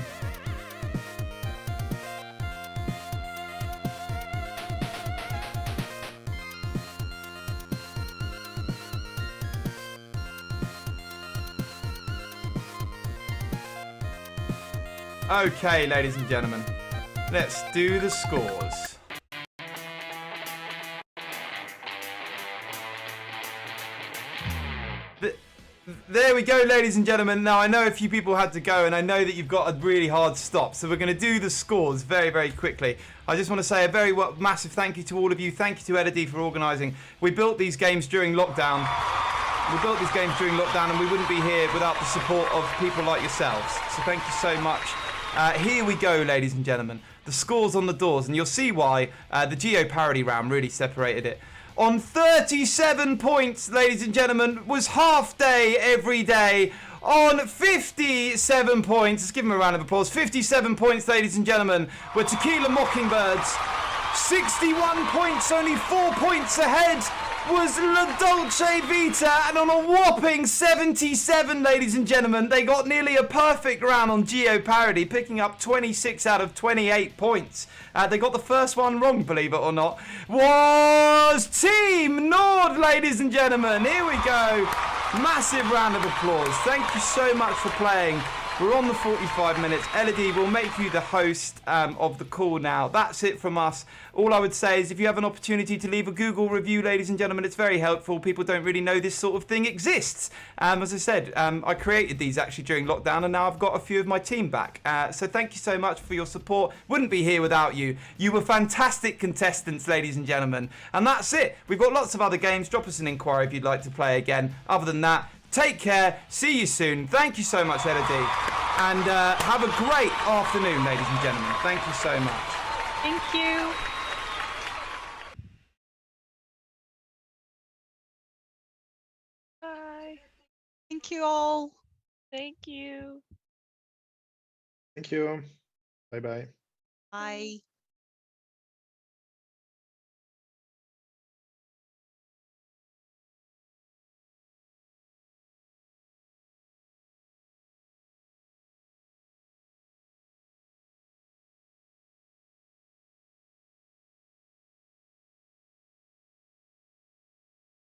Okay, ladies and gentlemen, let's do the scores. There we go, ladies and gentlemen. Now, I know a few people had to go, and I know that you've got a really hard stop, so we're going to do the scores very, very quickly. I just want to say a very massive thank you to all of you. Thank you to Eddie for organising. We built these games during lockdown. And we wouldn't be here without the support of people like yourselves. So thank you so much. Here we go, ladies and gentlemen. The scores on the doors, and you'll see why the Geo parody round really separated it. On 37 points, ladies and gentlemen, was Half Day Every Day. On 57 points, let's give him a round of applause. 57 points, ladies and gentlemen, were Tequila Mockingbirds. 61 points, only 4 points ahead was La Dolce Vita, and on a whopping 77, ladies and gentlemen, they got nearly a perfect round on Geoparody, picking up 26 out of 28 points. They got the first one wrong, believe it or not, was Team Nord, ladies and gentlemen. Here we go. Massive round of applause. Thank you so much for playing. We're on the 45 minutes. Elodie will make you the host of the call now. That's it from us. All I would say is if you have an opportunity to leave a Google review, ladies and gentlemen, it's very helpful. People don't really know this sort of thing exists. As I said, I created these actually during lockdown, and now I've got a few of my team back. So thank you so much for your support. Wouldn't be here without you. You were fantastic contestants, ladies and gentlemen. And that's it. We've got lots of other games. Drop us an inquiry if you'd like to play again. Other than that, take care. See you soon. Thank you so much, Elodie. And have a great afternoon, ladies and gentlemen. Thank you so much. Thank you. Bye. Thank you all. Thank you. Thank you. Bye bye. Bye.